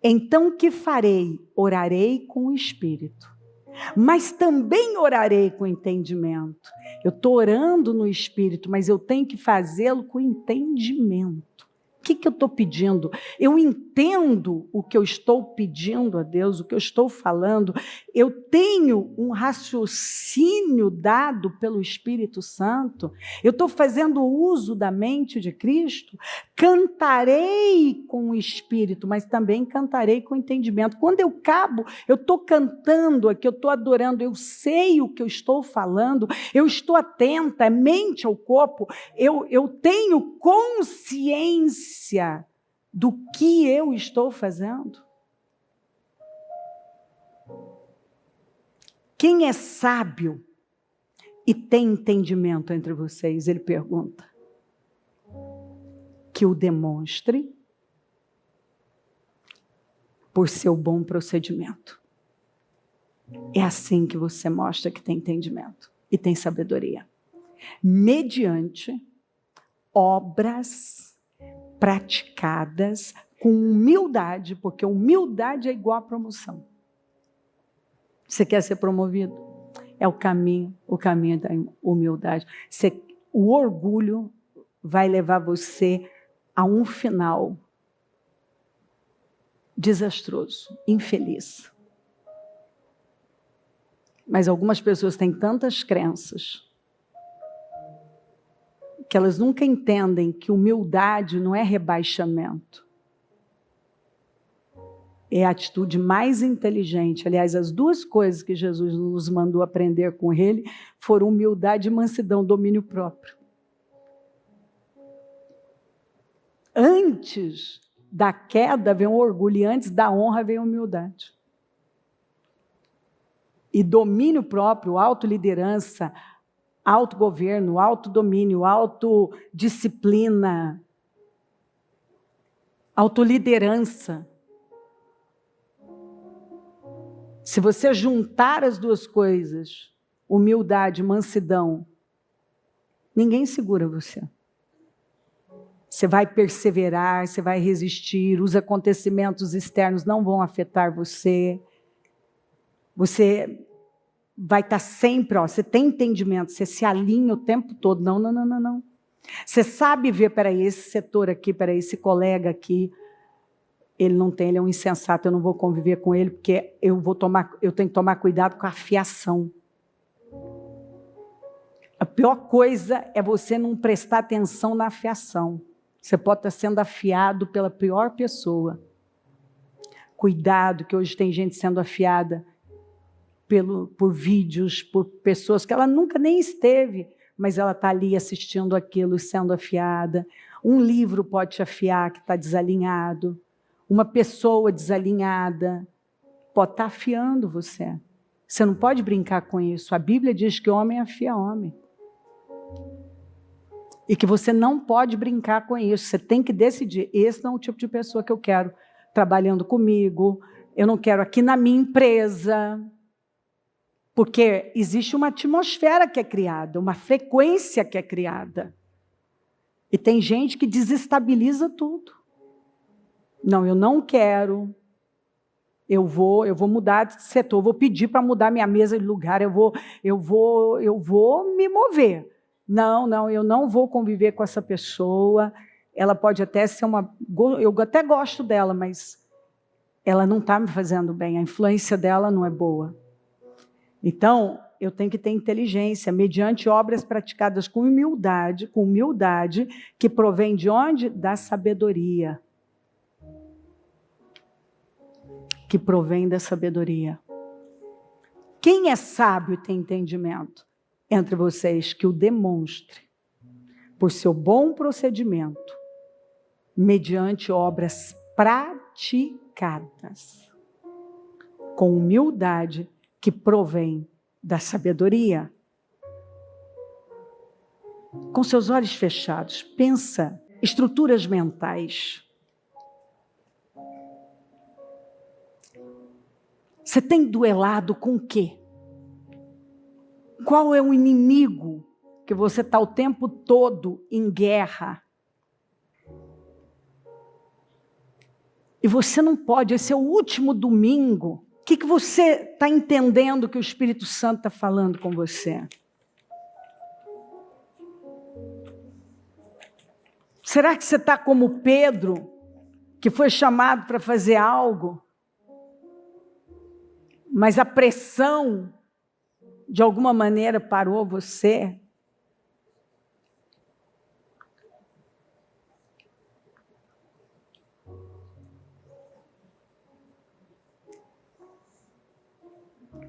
Então, o que farei? Orarei com o Espírito. Mas também orarei com entendimento. Eu estou orando no Espírito, mas eu tenho que fazê-lo com entendimento. O que eu estou pedindo? Eu entendo o que eu estou pedindo a Deus, o que eu estou falando. Eu tenho um raciocínio dado pelo Espírito Santo. Eu estou fazendo uso da mente de Cristo. Cantarei com o Espírito, mas também cantarei com entendimento. Quando eu estou cantando aqui, eu estou adorando, eu sei o que eu estou falando, eu estou atenta, é mente ao corpo, eu tenho consciência do que eu estou fazendo. Quem é sábio e tem entendimento entre vocês? Ele pergunta. Que o demonstre por seu bom procedimento. É assim que você mostra que tem entendimento e tem sabedoria. Mediante obras praticadas com humildade, porque humildade é igual a promoção. Você quer ser promovido? É o caminho da humildade. O orgulho vai levar você a um final desastroso, infeliz. Mas algumas pessoas têm tantas crenças que elas nunca entendem que humildade não é rebaixamento. É a atitude mais inteligente. Aliás, as duas coisas que Jesus nos mandou aprender com ele foram humildade e mansidão, domínio próprio. Antes da queda vem o orgulho e antes da honra vem a humildade. E domínio próprio, autoliderança, autogoverno, autodomínio, autodisciplina, autoliderança. Se você juntar as duas coisas, humildade, mansidão, ninguém segura você. Você vai perseverar, você vai resistir, os acontecimentos externos não vão afetar você. Você vai estar sempre, você tem entendimento, você se alinha o tempo todo. Não, não, não, não, não. Você sabe ver, peraí, esse setor aqui, peraí, esse colega aqui, ele não tem, ele é um insensato, eu não vou conviver com ele, porque eu tenho que tomar cuidado com a afiação. A pior coisa é você não prestar atenção na afiação. Você pode estar sendo afiado pela pior pessoa. Cuidado, que hoje tem gente sendo afiada por vídeos, por pessoas que ela nunca nem esteve, mas ela está ali assistindo aquilo, sendo afiada. Um livro pode te afiar, que está desalinhado. Uma pessoa desalinhada pode estar afiando você. Você não pode brincar com isso. A Bíblia diz que homem afia homem. E que você não pode brincar com isso. Você tem que decidir. Esse não é o tipo de pessoa que eu quero trabalhando comigo. Eu não quero aqui na minha empresa. Porque existe uma atmosfera que é criada, uma frequência que é criada. E tem gente que desestabiliza tudo. Não, eu não quero. Eu vou mudar de setor, eu vou pedir para mudar minha mesa de lugar, eu vou me mover. Não, eu não vou conviver com essa pessoa. Ela pode até ser eu até gosto dela, mas ela não está me fazendo bem, a influência dela não é boa. Então, eu tenho que ter inteligência, mediante obras praticadas com humildade, que provém de onde? Da sabedoria. Que provém da sabedoria. Quem é sábio e tem entendimento? Entre vocês, que o demonstre por seu bom procedimento, mediante obras praticadas, com humildade, que provém da sabedoria. Com seus olhos fechados, pensa estruturas mentais. Você tem duelado com o quê? Qual é o inimigo que você está o tempo todo em guerra? E você não pode, esse é o último domingo. O que você está entendendo que o Espírito Santo está falando com você? Será que você está como Pedro, que foi chamado para fazer algo, mas a pressão, de alguma maneira, parou você?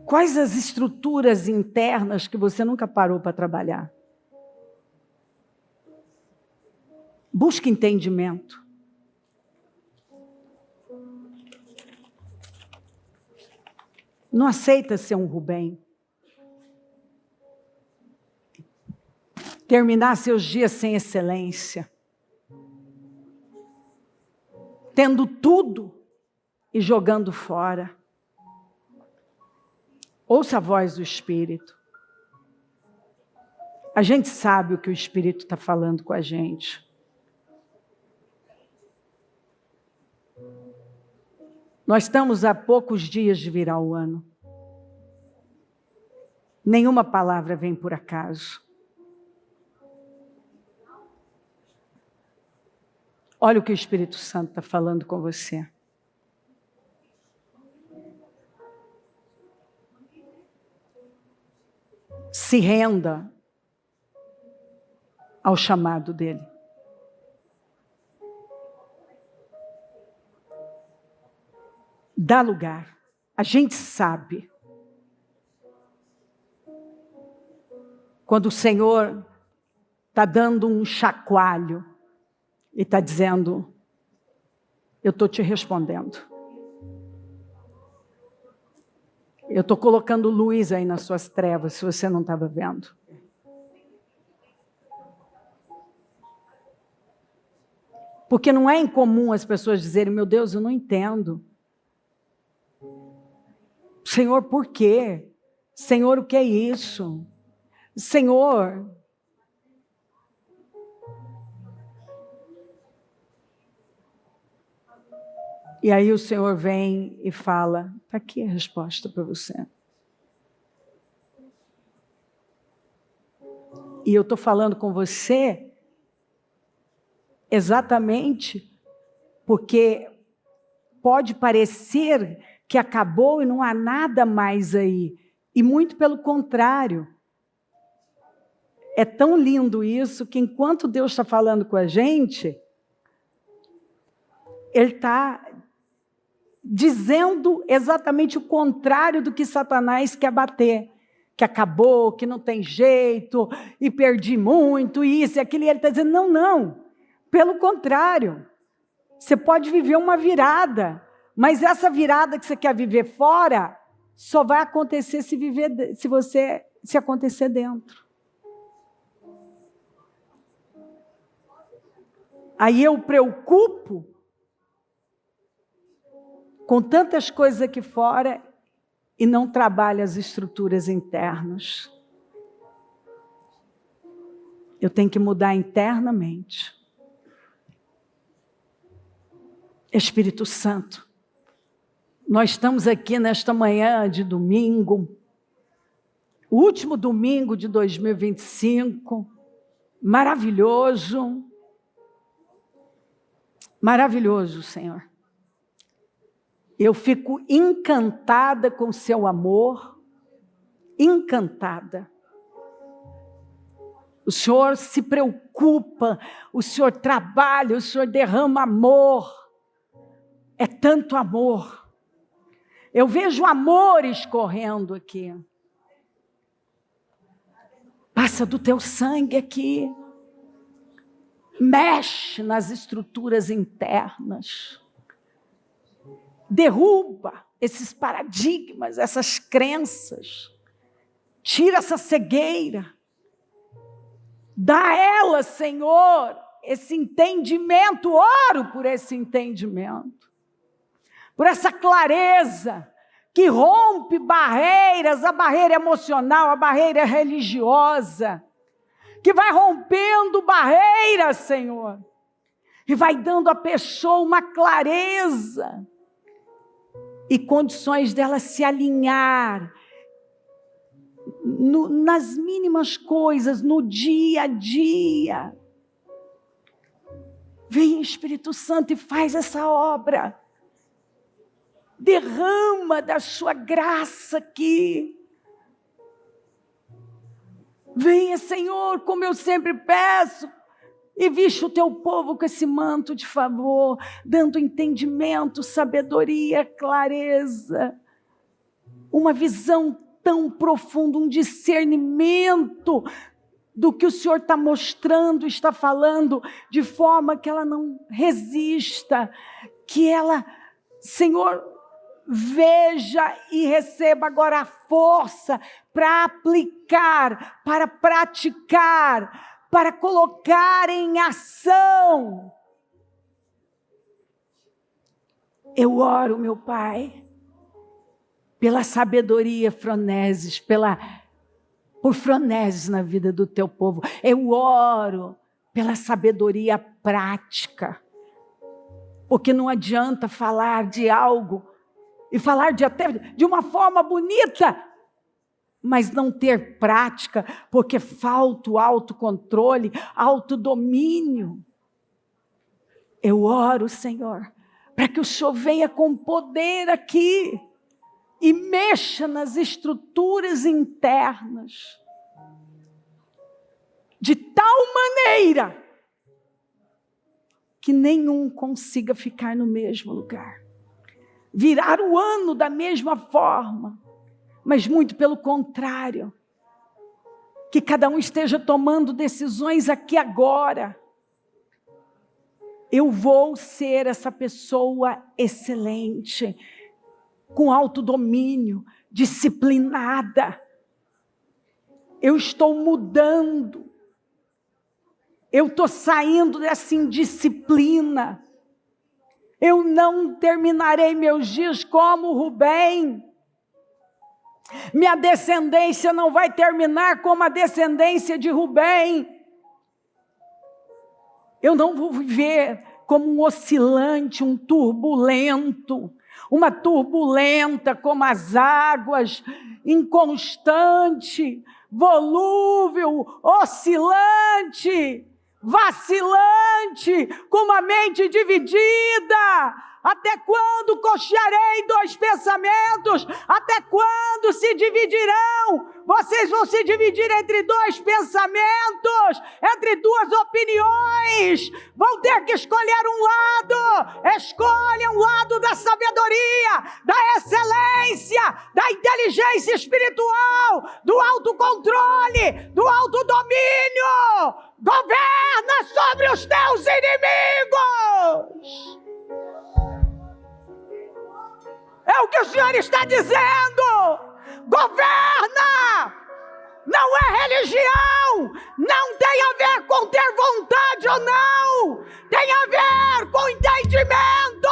Quais as estruturas internas que você nunca parou para trabalhar? Busque entendimento. Não aceita ser um Rubem. Terminar seus dias sem excelência. Tendo tudo e jogando fora. Ouça a voz do Espírito. A gente sabe o que o Espírito está falando com a gente. Nós estamos a poucos dias de virar o ano. Nenhuma palavra vem por acaso. Olha o que o Espírito Santo está falando com você. Se renda ao chamado dele. Dá lugar. A gente sabe. Quando o Senhor está dando um chacoalho e está dizendo, eu estou te respondendo. Eu estou colocando luz aí nas suas trevas, se você não estava vendo. Porque não é incomum as pessoas dizerem, meu Deus, eu não entendo. Senhor, por quê? Senhor, o que é isso? Senhor, E aí o Senhor vem e fala, está aqui a resposta para você. E eu estou falando com você exatamente porque pode parecer que acabou e não há nada mais aí. E muito pelo contrário. É tão lindo isso que enquanto Deus está falando com a gente, Ele está dizendo exatamente o contrário do que Satanás quer bater. Que acabou, que não tem jeito, e perdi muito, isso e aquilo. E Ele está dizendo, não, não. Pelo contrário. Você pode viver uma virada, mas essa virada que você quer viver fora, só vai acontecer se acontecer dentro. Aí eu preocupo com tantas coisas aqui fora e não trabalho as estruturas internas. Eu tenho que mudar internamente. Espírito Santo, nós estamos aqui nesta manhã de domingo, o último domingo de 2025, maravilhoso, maravilhoso, Senhor. Eu fico encantada com o seu amor, encantada. O Senhor se preocupa, o Senhor trabalha, o Senhor derrama amor. É tanto amor. Eu vejo amor escorrendo aqui. Passa do teu sangue aqui. Mexe nas estruturas internas. Derruba esses paradigmas, essas crenças. Tira essa cegueira. Dá a ela, Senhor, esse entendimento. Oro por esse entendimento. Por essa clareza que rompe barreiras, a barreira emocional, a barreira religiosa, que vai rompendo barreiras, Senhor, e vai dando à pessoa uma clareza e condições dela se alinhar nas mínimas coisas, no dia a dia. Vem, Espírito Santo, e faz essa obra. Derrama da sua graça aqui. Venha, Senhor, como eu sempre peço, e viste o teu povo com esse manto de favor, dando entendimento, sabedoria, clareza, uma visão tão profunda, um discernimento do que o Senhor está mostrando, está falando, de forma que ela não resista, que ela, Senhor, veja e receba agora a força para aplicar, para praticar, para colocar em ação. Eu oro, meu Pai, pela sabedoria, Froneses, por Froneses na vida do teu povo. Eu oro pela sabedoria prática, porque não adianta falar de algo e falar até de uma forma bonita, mas não ter prática, porque falta o autocontrole, autodomínio. Eu oro, Senhor, para que o Senhor venha com poder aqui e mexa nas estruturas internas, de tal maneira que nenhum consiga ficar no mesmo lugar. Virar o ano da mesma forma, mas muito pelo contrário, que cada um esteja tomando decisões aqui agora. Eu vou ser essa pessoa excelente, com autodomínio, disciplinada. Eu estou mudando. Eu estou saindo dessa indisciplina. Eu não terminarei meus dias como Rubem. Minha descendência não vai terminar como a descendência de Rubem. Eu não vou viver como um oscilante, um turbulento, uma turbulenta como as águas, inconstante, volúvel, oscilante, vacilante, com uma mente dividida. Até quando cochearei dois pensamentos? Até quando se dividirão? Vocês vão se dividir entre dois pensamentos, entre duas opiniões. Vão ter que escolher um lado. Escolha um lado da sabedoria, da excelência, da inteligência espiritual, do autocontrole, do autodomínio. Governa sobre os teus inimigos. É o que o Senhor está dizendo. Governa. Não é religião. Não tem a ver com ter vontade ou não. Tem a ver com entendimento.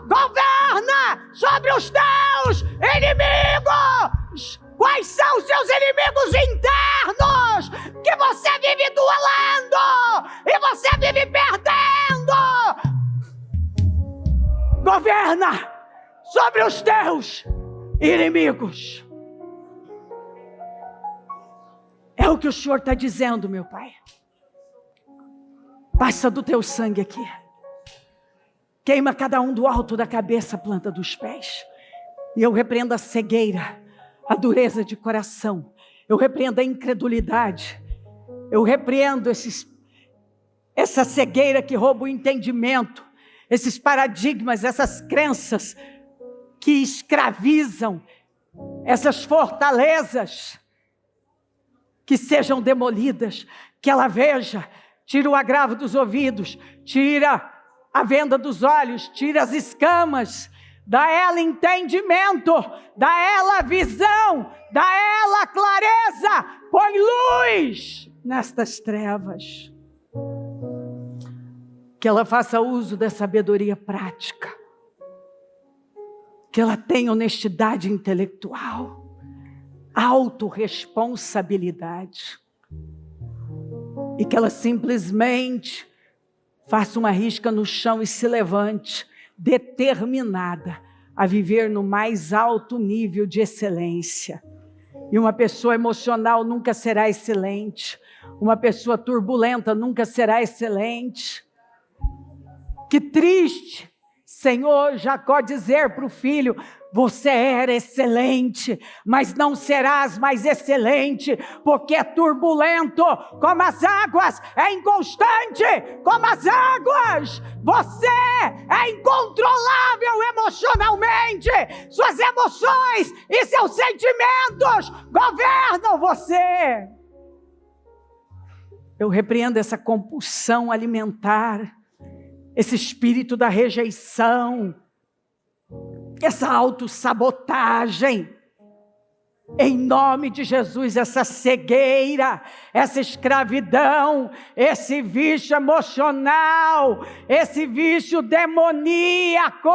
Governa sobre os teus inimigos. Quais são os seus inimigos internos que você vive duelando e você vive perdendo? Governa sobre os teus inimigos. É o que o Senhor está dizendo, meu Pai. Passa do teu sangue aqui. Queima cada um do alto da cabeça, planta dos pés. E eu repreendo a cegueira, a dureza de coração. Eu repreendo a incredulidade. Eu repreendo essa cegueira que rouba o entendimento. Esses paradigmas, essas crenças que escravizam, essas fortalezas, que sejam demolidas, que ela veja, tira o agravo dos ouvidos, tira a venda dos olhos, tira as escamas, dá ela entendimento, dá ela visão, dá ela clareza, põe luz nestas trevas, que ela faça uso da sabedoria prática, que ela tenha honestidade intelectual, autorresponsabilidade, e que ela simplesmente faça uma risca no chão e se levante, determinada a viver no mais alto nível de excelência. E uma pessoa emocional nunca será excelente, uma pessoa turbulenta nunca será excelente. Que triste, Senhor, Jacó dizer para o filho: você era excelente, mas não serás mais excelente, porque é turbulento como as águas, é inconstante como as águas. Você é incontrolável emocionalmente, suas emoções e seus sentimentos governam você. Eu repreendo essa compulsão alimentar, esse espírito da rejeição, essa autossabotagem, em nome de Jesus, essa cegueira, essa escravidão, esse vício emocional, esse vício demoníaco,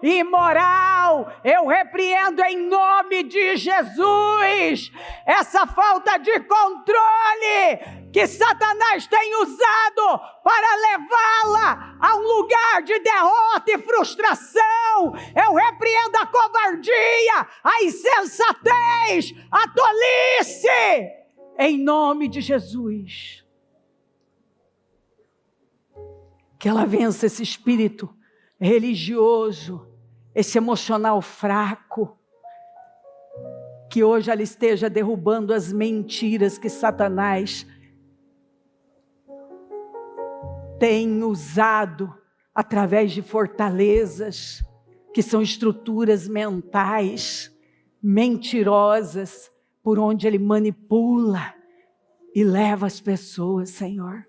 imoral, eu repreendo em nome de Jesus, essa falta de controle que Satanás tem usado para levá-la a um lugar de derrota e frustração. Eu repreendo a covardia, a insensatez, a tolice, em nome de Jesus. Que ela vença esse espírito religioso, esse emocional fraco, que hoje ela esteja derrubando as mentiras que Satanás tem usado através de fortalezas, que são estruturas mentais, mentirosas, por onde ele manipula e leva as pessoas, Senhor.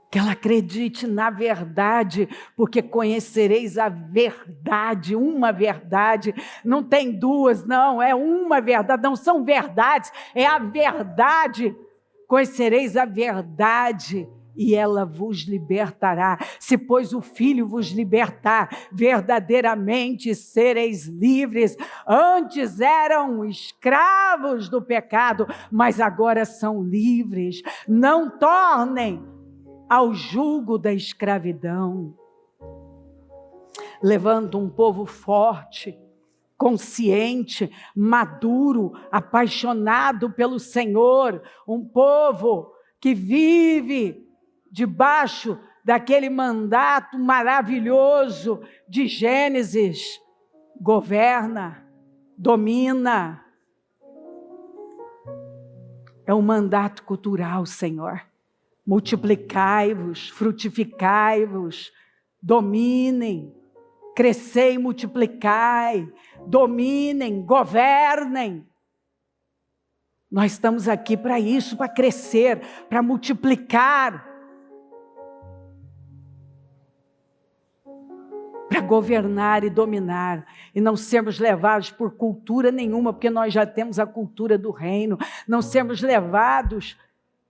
Que ela acredite na verdade, porque conhecereis a verdade, uma verdade, não tem duas, não, é uma verdade, não são verdades, é a verdade. Conhecereis a verdade e ela vos libertará. Se pois o Filho vos libertar, verdadeiramente sereis livres. Antes eram escravos do pecado, mas agora são livres. Não tornem ao jugo da escravidão. Levanta um povo forte, consciente, maduro, apaixonado pelo Senhor, um povo que vive debaixo daquele mandato maravilhoso de Gênesis. Governa, domina. É um mandato cultural, Senhor. Multiplicai-vos, frutificai-vos, dominem, crescei e multiplicai, dominem, governem. Nós estamos aqui para isso, para crescer, para multiplicar, para governar e dominar, e não sermos levados por cultura nenhuma, porque nós já temos a cultura do reino, não sermos levados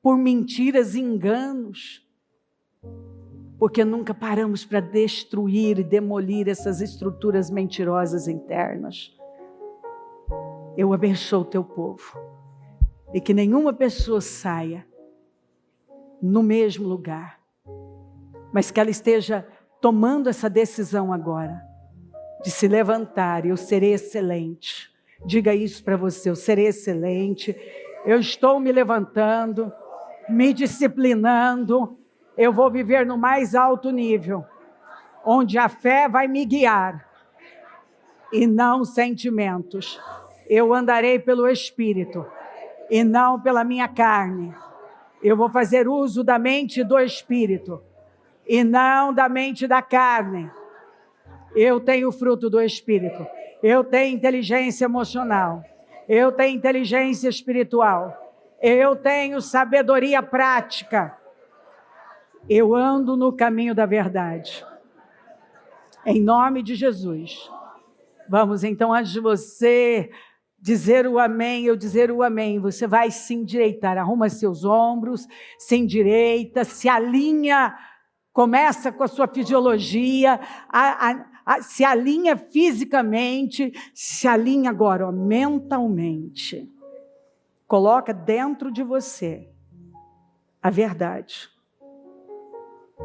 por mentiras e enganos, porque nunca paramos para destruir e demolir essas estruturas mentirosas internas. Eu abençoo o teu povo, e que nenhuma pessoa saia no mesmo lugar, mas que ela esteja tomando essa decisão agora, de se levantar. Eu serei excelente. Diga isso para você: eu serei excelente, eu estou me levantando, me disciplinando, eu vou viver no mais alto nível, onde a fé vai me guiar, e não sentimentos. Eu andarei pelo Espírito, e não pela minha carne. Eu vou fazer uso da mente e do Espírito, e não da mente e da carne. Eu tenho o fruto do Espírito, eu tenho inteligência emocional, eu tenho inteligência espiritual, eu tenho sabedoria prática, eu ando no caminho da verdade. Em nome de Jesus. Vamos então, antes de você dizer o amém, eu dizer o amém, você vai se endireitar, arruma seus ombros, se endireita, se alinha. Começa com a sua fisiologia, se alinha fisicamente, se alinha agora, mentalmente. Coloca dentro de você a verdade.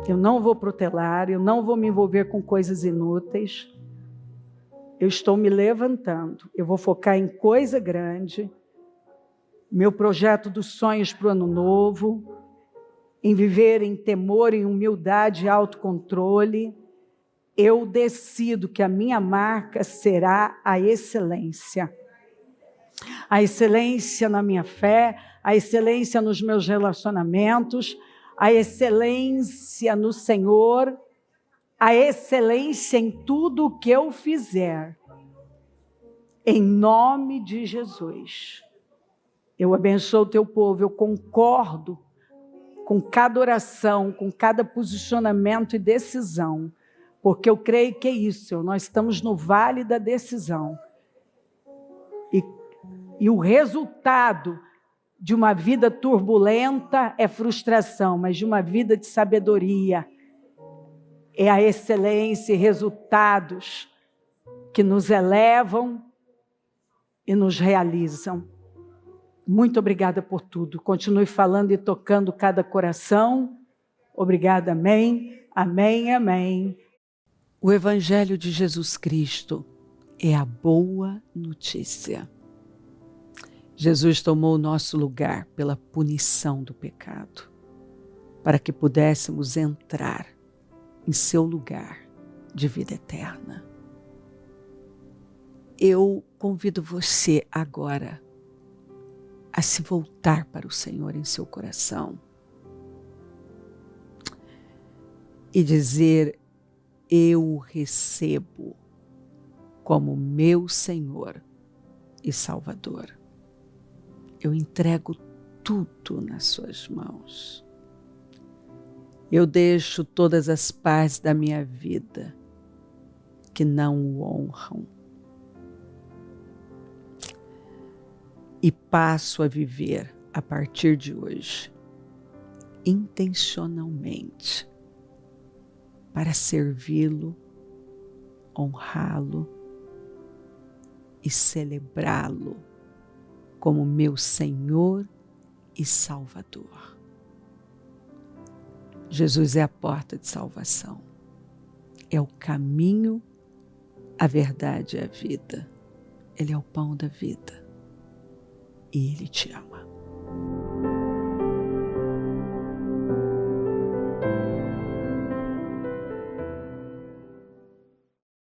Eu não vou protelar, eu não vou me envolver com coisas inúteis. Eu estou me levantando, eu vou focar em coisa grande, meu projeto dos sonhos para o ano novo, em viver em temor, em humildade e autocontrole. Eu decido que a minha marca será a excelência. A excelência na minha fé, a excelência nos meus relacionamentos, a excelência no Senhor, a excelência em tudo o que eu fizer. Em nome de Jesus. Eu abençoo o teu povo, eu concordo com cada oração, com cada posicionamento e decisão, porque eu creio que é isso, Senhor. Nós estamos no vale da decisão, e o resultado de uma vida turbulenta é frustração, mas de uma vida de sabedoria é a excelência e resultados que nos elevam e nos realizam. Muito obrigada por tudo. Continue falando e tocando cada coração. Obrigada, amém, amém, amém. O Evangelho de Jesus Cristo é a boa notícia. Jesus tomou o nosso lugar pela punição do pecado, para que pudéssemos entrar em seu lugar de vida eterna. Eu convido você agora a se voltar para o Senhor em seu coração e dizer: eu o recebo como meu Senhor e Salvador. Eu entrego tudo nas suas mãos. Eu deixo todas as partes da minha vida que não o honram e passo a viver a partir de hoje intencionalmente para servi-lo, honrá-lo e celebrá-lo como meu Senhor e Salvador. Jesus é a porta de salvação. É o caminho, a verdade e a vida. Ele é o pão da vida. E Ele te ama.